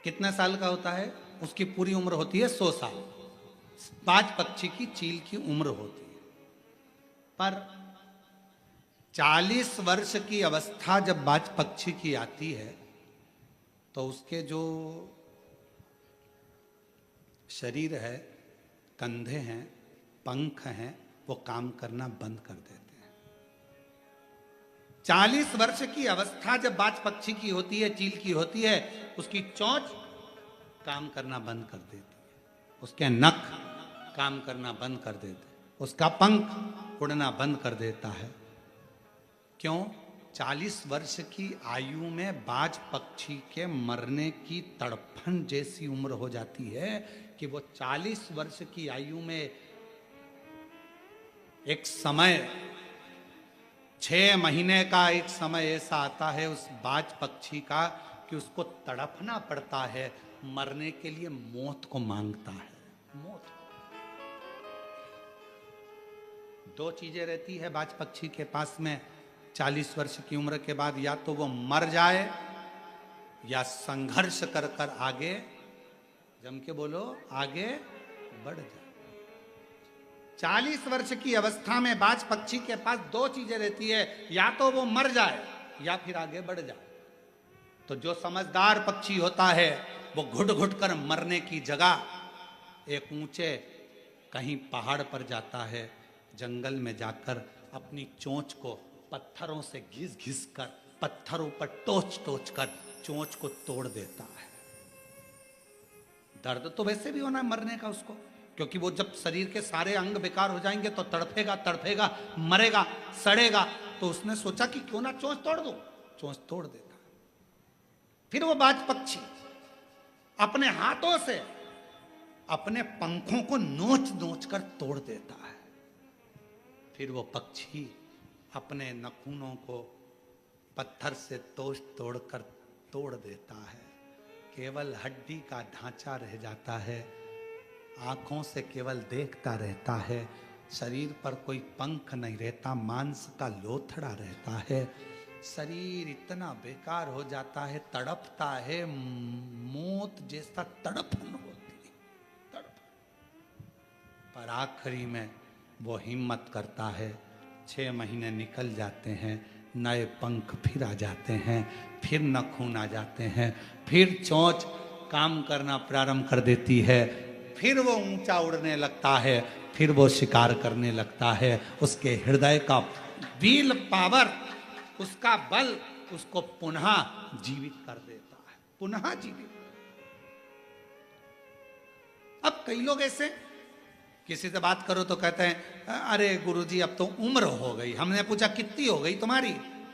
कितने साल का होता है? उसकी पूरी उम्र होती है 100 साल। बाज पक्षी की, चील की उम्र होती है। पर 40 वर्ष की अवस्था जब बाज पक्षी की आती है तो उसके जो शरीर है, कंधे हैं, पंख हैं, वो काम करना बंद कर देते हैं। 40 वर्ष की अवस्था जब बाज पक्षी की होती है, चील की होती है, उसकी चोंच काम करना बंद कर देती है, उसके नख काम करना बंद कर देते हैं, उसका पंख उड़ना बंद कर देता है। क्यों? 40 वर्ष की आयु में बाज पक्षी के मरने की तड़फन जैसी उम्र हो जाती है कि वो 40 वर्ष की आयु में एक समय, 6 महीने का एक समय ऐसा आता है उस बाज पक्षी का कि उसको तड़पना पड़ता है, मरने के लिए मौत को मांगता है। मौत। 2 चीजें रहती है बाज पक्षी के पास में 40 वर्ष की उम्र के बाद, या तो वो मर जाए या संघर्ष कर कर आगे, जम के बोलो, आगे बढ़ जाए। 40 वर्ष की अवस्था में बाज पक्षी के पास 2 चीजें रहती है, या तो वो मर जाए या फिर आगे बढ़ जाए। तो जो समझदार पक्षी होता है वो घुट घुट कर मरने की जगह एक ऊंचे कहीं पहाड़ पर जाता है, जंगल में जाकर अपनी चोंच को पत्थरों से घिस घिस कर, पत्थरों पर टोच टोच कर चोंच को तोड़ देता है। दर्द तो वैसे भी होना है मरने का उसको, क्योंकि वो जब शरीर के सारे अंग बेकार हो जाएंगे तो तड़फेगा तड़फेगा, मरेगा, सड़ेगा। तो उसने सोचा कि क्यों ना चोंच तोड़ दो, चोंच तोड़ देता। फिर वो बाज पक्षी अपने हाथों से अपने पंखों को नोच नोच कर तोड़ देता है। फिर वो पक्षी अपने नखूनों को पत्थर से तोड़कर तोड़ देता है। केवल हड्डी का ढांचा रह जाता है, आंखों से केवल देखता रहता है, शरीर पर कोई पंख नहीं रहता, मांस का लोथड़ा रहता है। शरीर इतना बेकार हो जाता है, तड़पता है, मौत जैसा तड़पन होती है, तड़प। पर आखिरी में वो हिम्मत करता है। 6 महीने निकल जाते हैं, नए पंख फिर आ जाते हैं, फिर नखून आ जाते हैं, फिर चोंच काम करना प्रारंभ कर देती है, फिर वो ऊंचा उड़ने लगता है, फिर वो शिकार करने लगता है। उसके हृदय का व्हील पावर, उसका बल उसको पुनः जीवित कर देता है, पुनः जीवित। अब कई लोग ऐसे किसी से बात करो तो कहते हैं अरे गुरुजी अब तो उम्र हो गई। हमने पूछा कितनी हो गई तुम्हारी,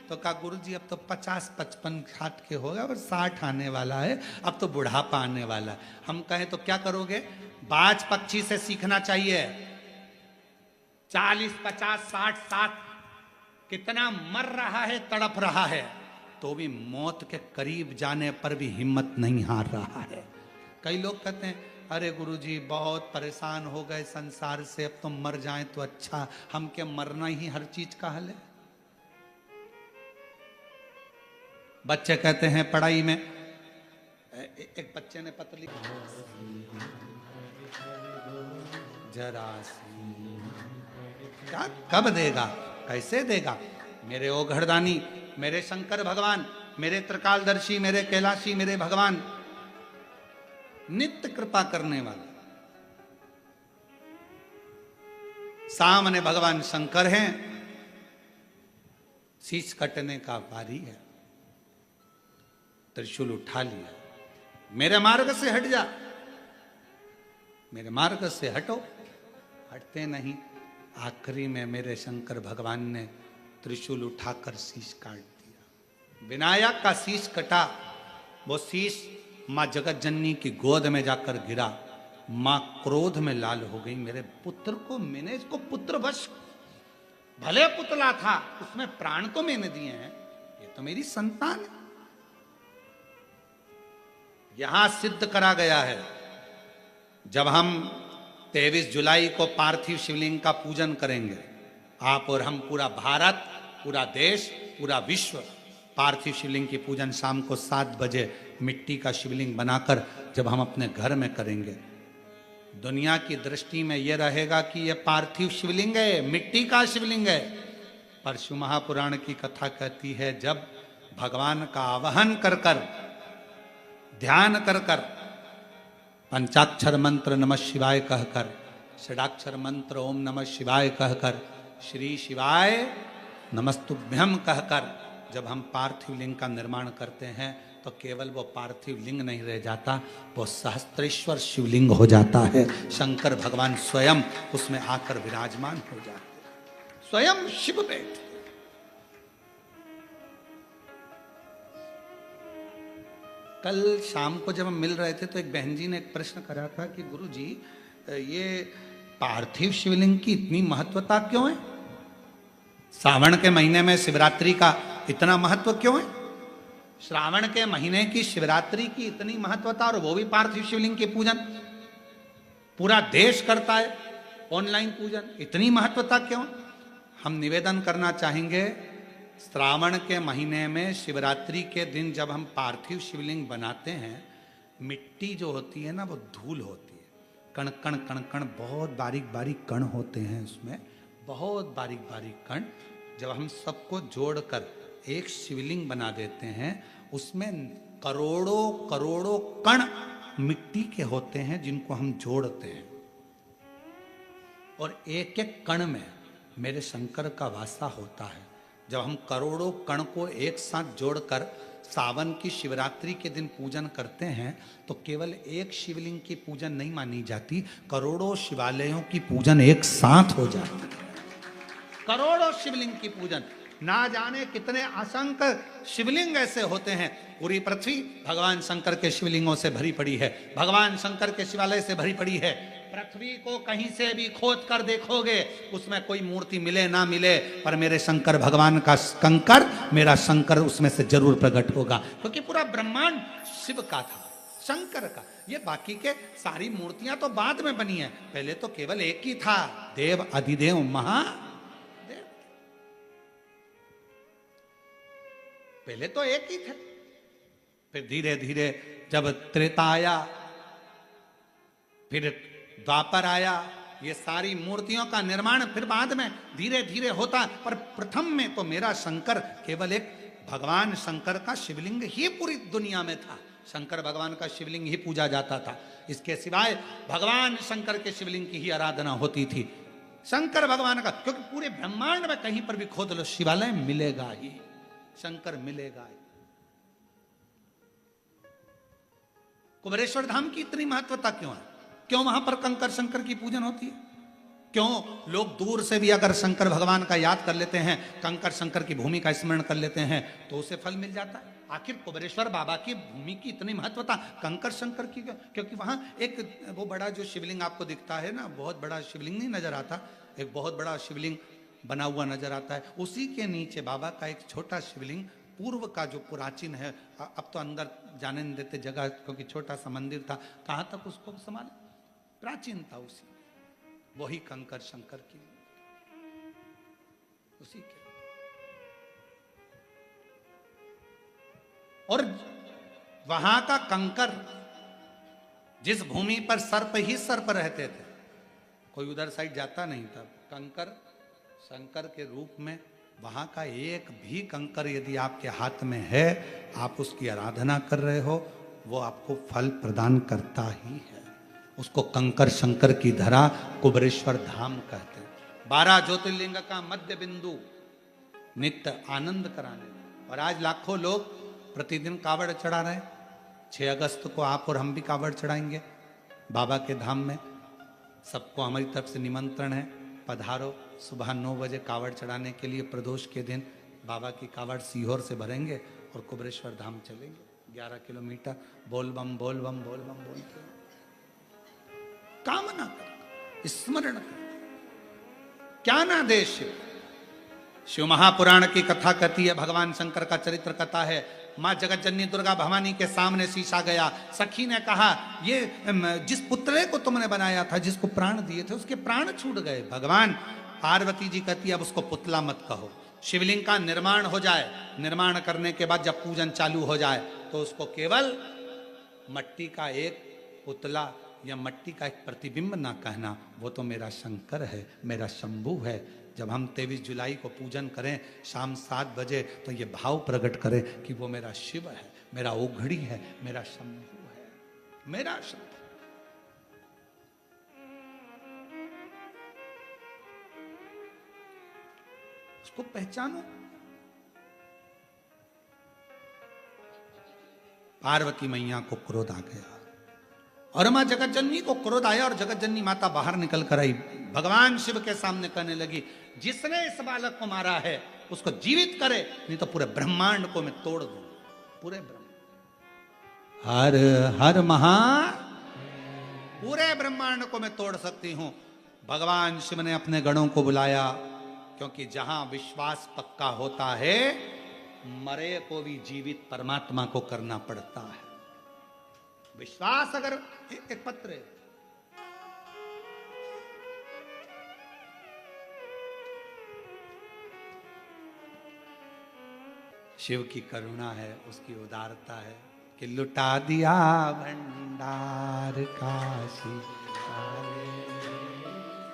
तो कहा गुरुजी अब तो 50-55 60 के हो गए, और 60 आने वाला है, अब तो बुढ़ापा आने वाला है। हम कहें तो क्या करोगे? बाज पक्षी से सीखना चाहिए। 40 50 60 60 कितना मर रहा है, तड़प रहा है, तो भी मौत के करीब जाने पर भी हिम्मत नहीं हार रहा है। कई लोग कहते हैं अरे गुरुजी बहुत परेशान हो गए संसार से, अब तो मर जाएं तो अच्छा, हम क्या मरना ही हर चीज का हल है? बच्चे कहते हैं पढ़ाई में, एक बच्चे ने पत्र लिखा, जरा क्या कब देगा, कैसे देगा? मेरे ओ घरदानी, मेरे शंकर भगवान, मेरे त्रिकालदर्शी, मेरे कैलाशी, मेरे भगवान, नित्य कृपा करने वाले सामने भगवान शंकर हैं, शीश कटने का बारी है, त्रिशूल उठा लिया, मेरे मार्ग से हट जा, मेरे मार्ग से हटो, हटते नहीं। आखिरी में मेरे शंकर भगवान ने त्रिशूल उठाकर शीश काट दिया। विनायक का शीश कटा, वो शीश मां जगत जननी की गोद में जाकर गिरा। मां क्रोध में लाल हो गई, मेरे पुत्र को, मैंने इसको पुत्र वश, भले पुतला था उसमें प्राण तो मैंने दिए हैं, ये तो मेरी संतान है। यहां सिद्ध करा गया है, जब हम 23 जुलाई को पार्थिव शिवलिंग का पूजन करेंगे, आप और हम, पूरा भारत, पूरा देश, पूरा विश्व पार्थिव शिवलिंग की पूजन शाम को 7 बजे मिट्टी का शिवलिंग बनाकर जब हम अपने घर में करेंगे, दुनिया की दृष्टि में यह रहेगा कि यह पार्थिव शिवलिंग है, मिट्टी का शिवलिंग है। परशु महापुराण की कथा कहती है, जब भगवान का आवाहन कर कर, ध्यान कर कर, पंचाक्षर मंत्र नमः शिवाय कहकर, षडाक्षर मंत्र ओम नमः शिवाय कहकर, श्री शिवाय नमस्तुभ्यम कहकर जब हम पार्थिव लिंग का निर्माण करते हैं, तो केवल वो पार्थिव लिंग नहीं रह जाता, वो सहस्त्रेश्वर शिवलिंग हो जाता है। शंकर भगवान स्वयं उसमें आकर विराजमान हो जाते हैं, स्वयं शिव बैठ। कल शाम को जब हम मिल रहे थे तो एक बहन जी ने एक प्रश्न करा था कि गुरुजी ये पार्थिव शिवलिंग की इतनी महत्वता क्यों है? श्रावण के महीने में शिवरात्रि का इतना महत्व क्यों है? श्रावण के महीने की शिवरात्रि की इतनी महत्वता, और वो भी पार्थिव शिवलिंग के पूजन, पूरा देश करता है ऑनलाइन पूजन, इतनी महत्वता क्यों? हम निवेदन करना चाहेंगे, श्रावण के महीने में शिवरात्रि के दिन जब हम पार्थिव शिवलिंग बनाते हैं, मिट्टी जो होती है ना, वो धूल होती है, कण कण कण कण, बहुत बारीक बारीक कण होते हैं उसमें, बहुत बारीक बारीक कण। जब हम सबको जोड़कर एक शिवलिंग बना देते हैं, उसमें करोड़ों करोड़ों कण मिट्टी के होते हैं जिनको हम जोड़ते हैं, और एक एक कण में मेरे शंकर का वासा होता है। जब हम करोड़ों कण को एक साथ जोड़कर सावन की शिवरात्रि के दिन पूजन करते हैं तो केवल एक शिवलिंग की पूजन नहीं मानी जाती, करोड़ों शिवालयों की पूजन एक साथ हो जाती है। करोड़ों शिवलिंग की पूजन, ना जाने कितने असंख्य शिवलिंग ऐसे होते हैं। पूरी पृथ्वी भगवान शंकर के शिवलिंगों से भरी पड़ी है, भगवान शंकर के शिवालय से भरी पड़ी है। पृथ्वी को कहीं से भी खोद कर देखोगे, उसमें कोई मूर्ति मिले ना मिले, पर मेरे शंकर भगवान का कंकर, मेरा शंकर उसमें से जरूर प्रकट होगा, क्योंकि पूरा ब्रह्मांड शिव का था, शंकर का। ये बाकी के सारी मूर्तियां तो बाद में बनी है, पहले तो केवल एक ही था, देव अधिदेव महादेव। पहले तो एक ही थे, फिर धीरे धीरे जब त्रेता आया, फिर द्वापर आया, ये सारी मूर्तियों का निर्माण फिर बाद में धीरे धीरे होता, पर प्रथम में तो मेरा शंकर केवल एक भगवान शंकर का शिवलिंग ही पूरी दुनिया में था। शंकर भगवान का शिवलिंग ही पूजा जाता था, इसके सिवाय भगवान शंकर के शिवलिंग की ही आराधना होती थी। शंकर भगवान का, क्योंकि पूरे ब्रह्मांड में कहीं पर भी खोद लो शिवालय मिलेगा ही, शंकर मिलेगा ही। कुबेरेश्वर धाम की इतनी महत्वता क्यों है? क्यों वहां पर कंकर शंकर की पूजन होती है? क्यों लोग दूर से भी अगर शंकर भगवान का याद कर लेते हैं, कंकर शंकर की भूमि का स्मरण कर लेते हैं, तो उसे फल मिल जाता है? आखिर कुबेरेश्वर बाबा की भूमि की इतनी महत्वता कंकर शंकर की क्यों? क्योंकि वहां एक वो बड़ा जो शिवलिंग आपको दिखता है ना, बहुत बड़ा शिवलिंग नहीं नजर आता, एक बहुत बड़ा शिवलिंग बना हुआ नजर आता है, उसी के नीचे बाबा का एक छोटा शिवलिंग पूर्व का जो प्राचीन है, अब तो अंदर जाने नहीं देते जगह, क्योंकि छोटा सा मंदिर था, कहां तक उसको संभाले, प्राचीन था उसी, वही कंकर शंकर की, उसी के। और वहां का कंकर, जिस भूमि पर सर्प ही सर्प रहते थे, कोई उधर साइड जाता नहीं था, कंकर शंकर के रूप में वहां का एक भी कंकर यदि आपके हाथ में है, आप उसकी आराधना कर रहे हो, वो आपको फल प्रदान करता ही है। उसको कंकर शंकर की धरा कुबेरेश्वर धाम कहते हैं। 12 ज्योतिर्लिंग का मध्य बिंदु, नित्य आनंद कराने। और आज लाखों लोग प्रतिदिन कावड़ चढ़ा रहे हैं। 6 अगस्त को आप और हम भी कावड़ चढ़ाएंगे बाबा के धाम में। सबको हमारी तरफ से निमंत्रण है, पधारो। सुबह 9 बजे कावड़ चढ़ाने के लिए प्रदोष के दिन बाबा की कावड़ सीहोर से भरेंगे और कुबेरेश्वर धाम चलेंगे 11 किलोमीटर। बोल बम बोल बम बोल बम बोलते कामना कर, स्मरण कर, क्या ना दे शिव। शिव महापुराण की कथा कहती है, भगवान शंकर का चरित्र कथा है। माँ जगत जननी दुर्गा भवानी के सामने शीशा गया। सखी ने कहा, ये जिस पुतले को तुमने बनाया था, जिसको प्राण दिए थे, उसके प्राण छूट गए। भगवान पार्वती जी कहती है, अब उसको पुतला मत कहो। शिवलिंग का निर्माण हो जाए, निर्माण करने के बाद जब पूजन चालू हो जाए तो उसको केवल मट्टी का एक पुतला या मट्टी का एक प्रतिबिंब ना कहना, वो तो मेरा शंकर है, मेरा शंभू है। जब हम 23 जुलाई को पूजन करें शाम 7 बजे, तो ये भाव प्रकट करें कि वो मेरा शिव है, मेरा ओघड़ी है, मेरा शंभू है, मेरा शंभू। उसको पहचानो। पार्वती मैया को क्रोध आ गया और मां जगत जननी को क्रोध आया और जगत जननी माता बाहर निकल कर आई। भगवान शिव के सामने कहने लगी, जिसने इस बालक को मारा है उसको जीवित करे, नहीं तो पूरे ब्रह्मांड को मैं तोड़ दूं। पूरे ब्रह्मांड, हर हर महा, पूरे ब्रह्मांड को मैं तोड़ सकती हूं। भगवान शिव ने अपने गणों को बुलाया, क्योंकि जहां विश्वास पक्का होता है, मरे को भी जीवित परमात्मा को करना पड़ता है। विश्वास अगर एक पत्र है, शिव की करुणा है, उसकी उदारता है कि लुटा दिया भंडार काशी वाले,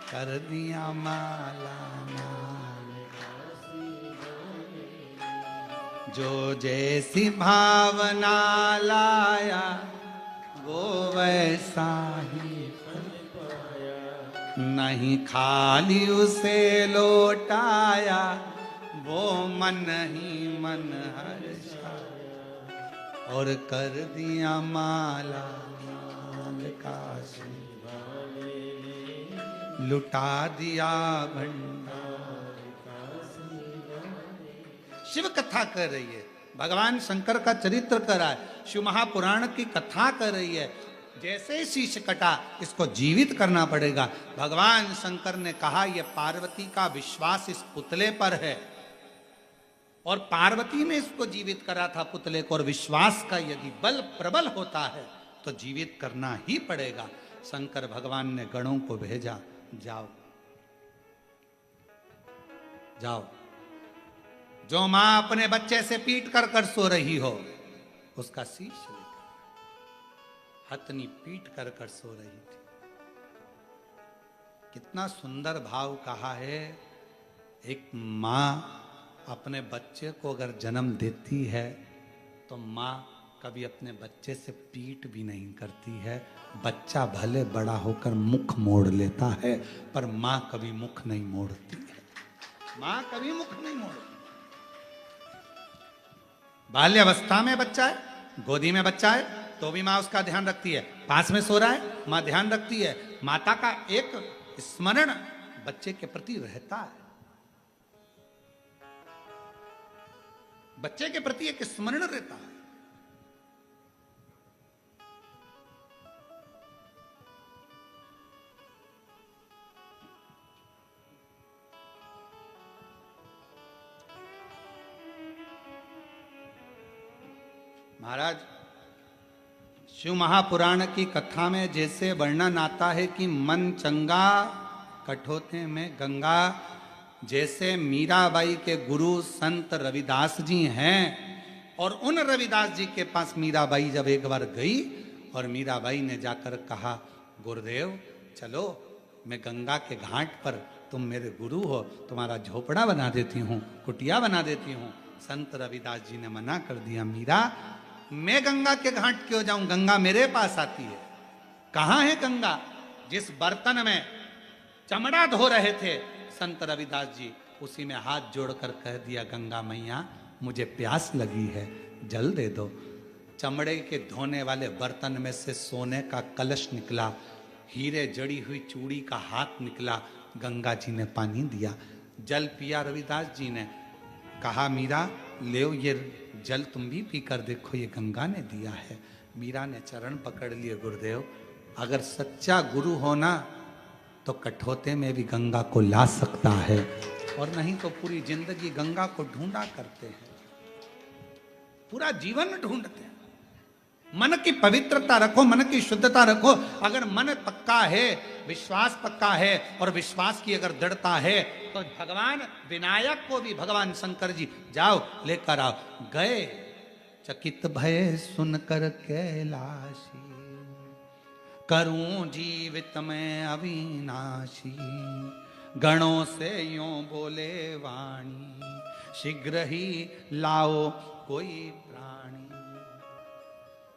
कर दिया माला माल, जो जैसी भावना लाया वो वैसा ही नहीं, खाली उसे लौटाया वो मन ही मन हर्षा। और कर दिया माला माल काशी, लुटा दिया भंडार। शिव कथा कर रही है, भगवान शंकर का चरित्र कर रहा है, शिव महापुराण की कथा कर रही है। जैसे ही शीश कटा, इसको जीवित करना पड़ेगा। भगवान शंकर ने कहा यह पार्वती का विश्वास इस पुतले पर है, और पार्वती ने इसको जीवित करा था पुतले को, और विश्वास का यदि बल प्रबल होता है तो जीवित करना ही पड़ेगा। शंकर भगवान ने गणों को भेजा, जाओ जाओ, जो मां अपने बच्चे से पीट कर कर सो रही हो उसका शीश लेकर, हथनी पीट कर कर सो रही थी। कितना सुंदर भाव कहा है। एक मां अपने बच्चे को अगर जन्म देती है तो मां कभी अपने बच्चे से पीट भी नहीं करती है। बच्चा भले बड़ा होकर मुख मोड़ लेता है, पर मां कभी मुख नहीं मोड़ती है। मां कभी मुख नहीं मोड़ती। बाल्यावस्था में बच्चा है, गोदी में बच्चा है, तो भी मां उसका ध्यान रखती है। पास में सो रहा है, मां ध्यान रखती है। माता का एक स्मरण बच्चे के प्रति रहता है। बच्चे के प्रति एक स्मरण रहता है। महाराज, शिव महापुराण की कथा में जैसे वर्णन आता है कि मन चंगा कठोते में गंगा, जैसे मीराबाई के गुरु संत रविदास जी हैं, और उन रविदास जी के पास मीराबाई जब एक बार गई और मीराबाई ने जाकर कहा, गुरुदेव चलो, मैं गंगा के घाट पर, तुम मेरे गुरु हो, तुम्हारा झोपड़ा बना देती हूँ, कुटिया बना देती हूँ। संत रविदास जी ने मना कर दिया, मीरा मैं गंगा के घाट क्यों जाऊं, गंगा मेरे पास आती है। कहां है गंगा? जिस बर्तन में चमड़ा धो रहे थे संत रविदास जी, उसी में हाथ जोड़कर कह दिया, गंगा मैया मुझे प्यास लगी है, जल दे दो। चमड़े के धोने वाले बर्तन में से सोने का कलश निकला, हीरे जड़ी हुई चूड़ी का हाथ निकला, गंगा जी ने पानी दिया, जल पिया। रविदास जी ने कहा, मीरा ले ये जल तुम भी पी कर देखो, ये गंगा ने दिया है। मीरा ने चरण पकड़ लिए, गुरुदेव अगर सच्चा गुरु होना तो कठोते में भी गंगा को ला सकता है, और नहीं तो पूरी जिंदगी गंगा को ढूंढा करते हैं, पूरा जीवन ढूंढते हैं। मन की पवित्रता रखो, मन की शुद्धता रखो। अगर मन पक्का है, विश्वास पक्का है, और विश्वास की अगर दृढ़ता है, तो भगवान विनायक को भी भगवान शंकर जी जाओ लेकर आओ। गए, चकित भय सुनकर कैलाशी, करूं जीवित में अविनाशी। गणों से यूं बोले वाणी, शीघ्र ही लाओ कोई प्राणी।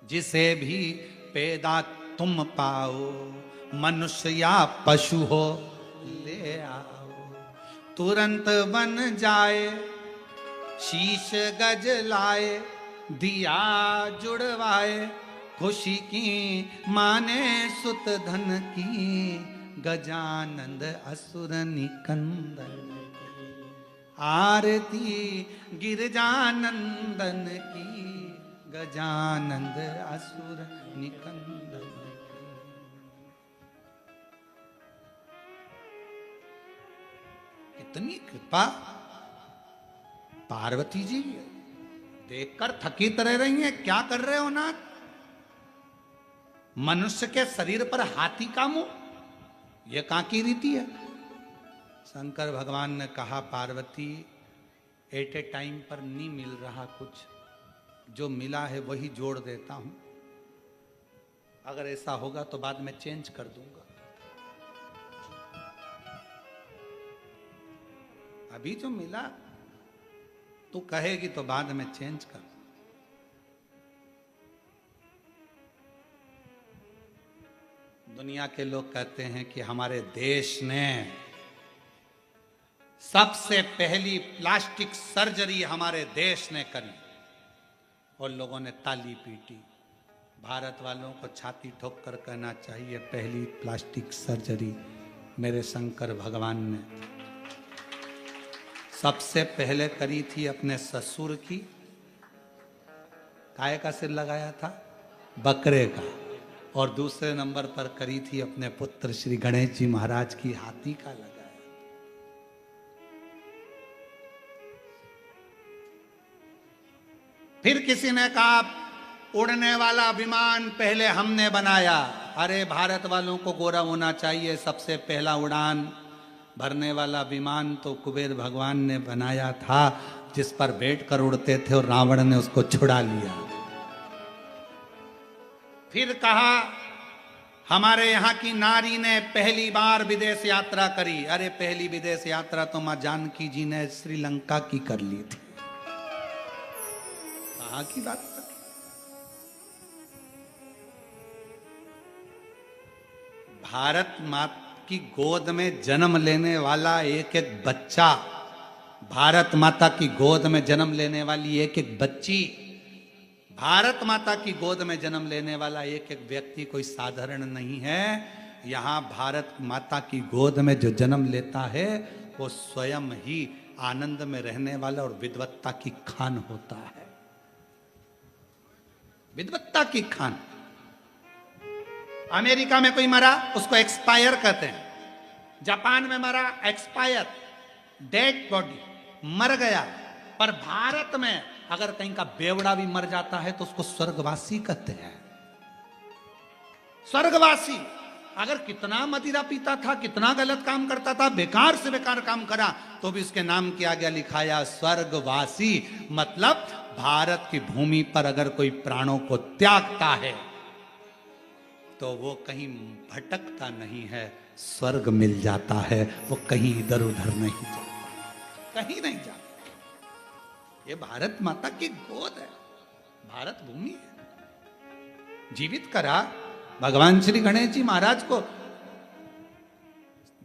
जिसे भी पैदा तुम पाओ, मनुष्य या पशु हो ले आओ। तुरंत बन जाए शीश गज लाए, दिया जुड़वाए। खुशी की माने सुत धन की, गजानंद असुर निकंदन। आरती गिरजानंदन की, गजानंद असुर निकंदन। कितनी कृपा! पार्वती जी देखकर थकित रह रही हैं। क्या कर रहे हो नाथ? मनुष्य के शरीर पर हाथी का मुंह, यह कहां की रीति है? शंकर भगवान ने कहा, पार्वती एट ए टाइम पर नहीं मिल रहा कुछ, जो मिला है वही जोड़ देता हूं। अगर ऐसा होगा तो बाद में चेंज कर दूंगा। अभी जो मिला तू कहेगी तो बाद में चेंज कर। दुनिया के लोग कहते हैं कि हमारे देश ने सबसे पहली प्लास्टिक सर्जरी हमारे देश ने करी। और लोगों ने ताली पीटी। भारत वालों को छाती ठोक कर कहना चाहिए, पहली प्लास्टिक सर्जरी मेरे शंकर भगवान ने सबसे पहले करी थी अपने ससुर की। काय का सिर लगाया था? बकरे का। और दूसरे नंबर पर करी थी अपने पुत्र श्री गणेश जी महाराज की, हाथी का लगाया। फिर किसी ने कहा उड़ने वाला विमान पहले हमने बनाया। अरे भारत वालों को गोरा होना चाहिए, सबसे पहला उड़ान भरने वाला विमान तो कुबेर भगवान ने बनाया था, जिस पर बैठकर उड़ते थे, और रावण ने उसको छुड़ा लिया। फिर कहा हमारे यहाँ की नारी ने पहली बार विदेश यात्रा करी। अरे पहली विदेश यात्रा तो मां जानकी जी ने श्रीलंका की कर ली थी। कहाँ की बात कर? भारत माता की गोद में जन्म लेने वाला एक एक बच्चा, भारत माता की गोद में जन्म लेने वाली एक एक बच्ची, भारत माता की गोद में जन्म लेने वाला एक एक व्यक्ति कोई साधारण नहीं है। यहां भारत माता की गोद में जो जन्म लेता है वो स्वयं ही आनंद में रहने वाला और विद्वत्ता की खान होता है। विद्वत्ता की खान। अमेरिका में कोई मरा उसको एक्सपायर कहते हैं, जापान में मरा एक्सपायर, डेड बॉडी, मर गया। पर भारत में अगर कहीं का बेवड़ा भी मर जाता है तो उसको स्वर्गवासी कहते हैं। स्वर्गवासी। अगर कितना मदिरा पीता था, कितना गलत काम करता था, बेकार से बेकार काम करा, तो भी उसके नाम के आगे लिखाया स्वर्गवासी। मतलब भारत की भूमि पर अगर कोई प्राणों को त्यागता है तो वो कहीं भटकता नहीं है, स्वर्ग मिल जाता है। वो कहीं इधर उधर नहीं जाता, कहीं नहीं जाता। ये भारत माता की गोद है, भारत भूमि है। जीवित करा भगवान श्री गणेश जी महाराज को।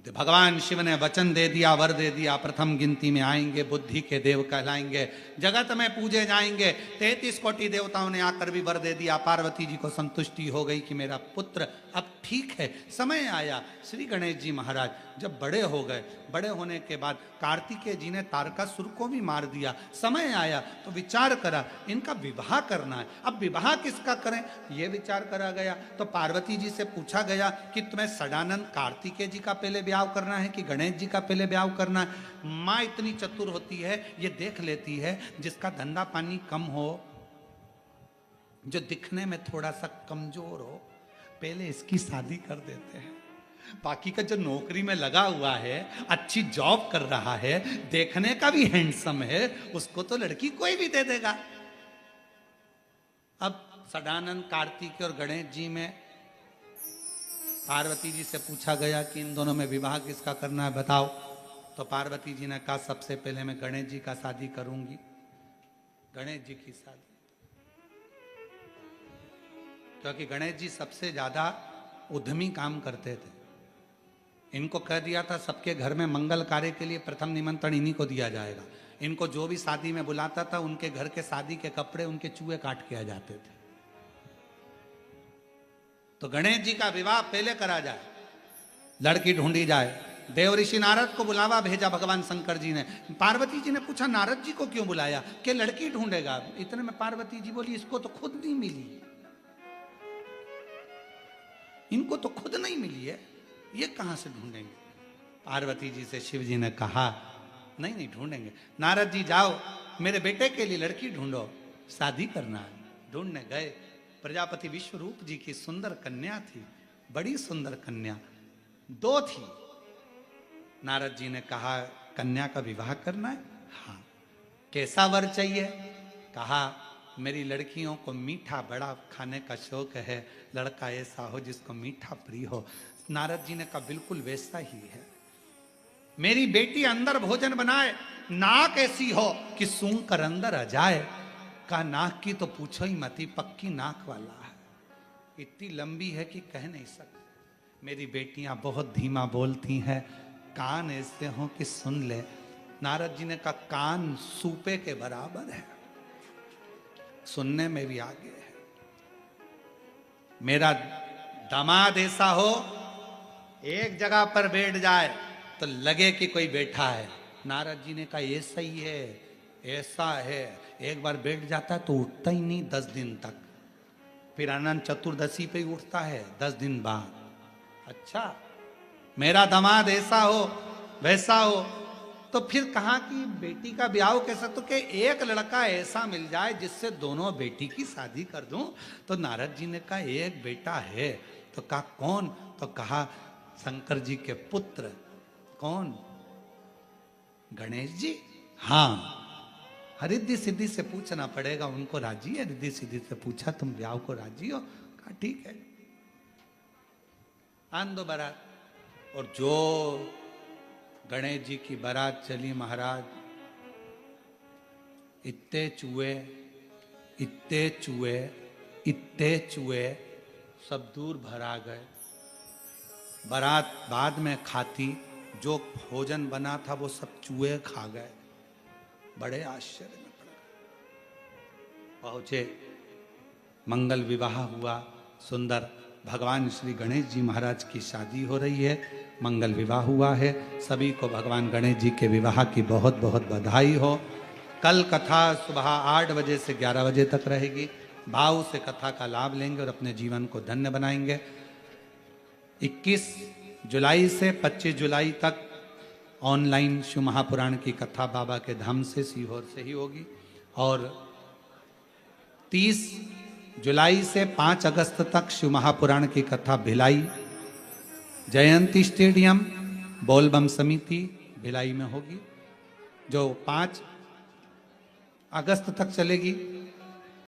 भगवान शिव ने वचन दे दिया, वर दे दिया, प्रथम गिनती में आएंगे, बुद्धि के देव कहलाएंगे, जगत में पूजे जाएंगे। 33 कोटि देवताओं ने आकर भी वर दे दिया। पार्वती जी को संतुष्टि हो गई कि मेरा पुत्र अब ठीक है। समय आया, श्री गणेश जी महाराज जब बड़े हो गए, बड़े होने के बाद कार्तिकेय जी ने तारकासुर को भी मार दिया। समय आया तो विचार करा इनका विवाह करना है। अब विवाह किसका करें, यह विचार करा गया। तो पार्वती जी से पूछा गया कि तुम्हें सदानंद कार्तिकेय जी का पहले ब्याह करना है कि गणेश जी का पहले ब्याह करना है। माँ इतनी चतुर होती है, ये देख लेती है जिसका धंधा पानी कम हो, जो दिखने में थोड़ा सा कमजोर हो, पहले इसकी शादी कर देते हैं। बाकी का जो नौकरी में लगा हुआ है, अच्छी जॉब कर रहा है, देखने का भी हैंडसम है, उसको तो लड़की कोई भी दे देगा। अब सदानंद कार्तिकेय और गणेश जी में पार्वती जी से पूछा गया कि इन दोनों में विवाह किसका करना है, बताओ। तो पार्वती जी ने कहा सबसे पहले मैं गणेश जी का शादी करूंगी, गणेश जी की शादी। क्योंकि गणेश जी सबसे ज्यादा उद्यमी काम करते थे। इनको कह दिया था सबके घर में मंगल कार्य के लिए प्रथम निमंत्रण इन्हीं को दिया जाएगा। इनको जो भी शादी में बुलाता था, उनके घर के शादी के कपड़े उनके चूहे काट के आ जाते थे। तो गणेश जी का विवाह पहले करा जाए, लड़की ढूंढी जाए। देव ऋषि नारद को बुलावा भेजा भगवान शंकर जी ने। पार्वती जी ने पूछा नारद जी को क्यों बुलाया, कि लड़की ढूंढेगा। इतने में पार्वती जी बोली इसको तो खुद नहीं मिली, इनको तो खुद नहीं मिली है, ये कहां से ढूंढेंगे। पार्वती जी से शिव जी ने कहा नहीं नहीं ढूंढेंगे। नारद जी जाओ मेरे बेटे के लिए लड़की ढूंढो, शादी करना है। ढूंढने गए, प्रजापति विश्वरूप जी की सुंदर कन्या थी, बड़ी सुंदर कन्या, 2 थी। नारद जी ने कहा कन्या का विवाह करना है, हाँ। कैसा वर चाहिए, कहा मेरी लड़कियों को मीठा बड़ा खाने का शौक है, लड़का ऐसा हो जिसको मीठा प्रिय हो। नारद जी ने कहा बिल्कुल वैसा ही है। मेरी बेटी अंदर भोजन बनाए, नाक ऐसी हो कि सूंघ कर अंदर आ जाए। का नाक की तो पूछो ही मत, पक्की नाक वाला है, इतनी लंबी है कि कह नहीं सकते। मेरी बेटियां बहुत धीमा बोलती हैं, कान ऐसे हो कि सुन ले। नारद जी ने कहा कान सूपे के बराबर है, सुनने में भी आगे है। मेरा दामाद ऐसा हो, एक जगह पर बैठ जाए तो लगे कि कोई बैठा है। नारद जी ने कहा ऐसा ही है, ऐसा है। एक बार बैठ जाता है तो उठता ही नहीं 10 दिन तक, फिर अनंत चतुर्दशी पे ही उठता है 10 दिन बाद। अच्छा, मेरा दामाद ऐसा हो वैसा हो, तो फिर कहा कि बेटी का ब्याह कैसा, तो कि एक लड़का ऐसा मिल जाए जिससे दोनों बेटी की शादी कर दूं। तो नारद जी ने कहा एक बेटा है। तो कहा कौन? तो कहा शंकर जी के पुत्र। कौन? गणेश जी। हाँ, रिद्धि सिद्धि से पूछना पड़ेगा, उनको राजी है? रिद्धि सिद्धि से पूछा तुम ब्याह को राजी हो? कहा ठीक है, आन दो बारात। और जो गणेश जी की बारात चली महाराज, इतने चूहे, इतने चूहे, इतने चूहे सब दूर भरा गए। बारात बाद में खाती, जो भोजन बना था वो सब चूहे खा गए। बड़े आश्चर्य में पड़ गए। पहुंचे, मंगल विवाह हुआ, सुंदर। भगवान श्री गणेश जी महाराज की शादी हो रही है, मंगल विवाह हुआ है। सभी को भगवान गणेश जी के विवाह की बहुत बहुत बधाई हो। कल कथा सुबह 8 बजे से 11 बजे तक रहेगी। भाव से कथा का लाभ लेंगे और अपने जीवन को धन्य बनाएंगे। 21 जुलाई से 25 जुलाई तक ऑनलाइन शिव महापुराण की कथा बाबा के धाम से, सीहोर से ही होगी। और 30 जुलाई से 5 अगस्त तक शिव महापुराण की कथा भिलाई जयंती स्टेडियम बोलबम समिति भिलाई में होगी, जो 5 अगस्त तक चलेगी।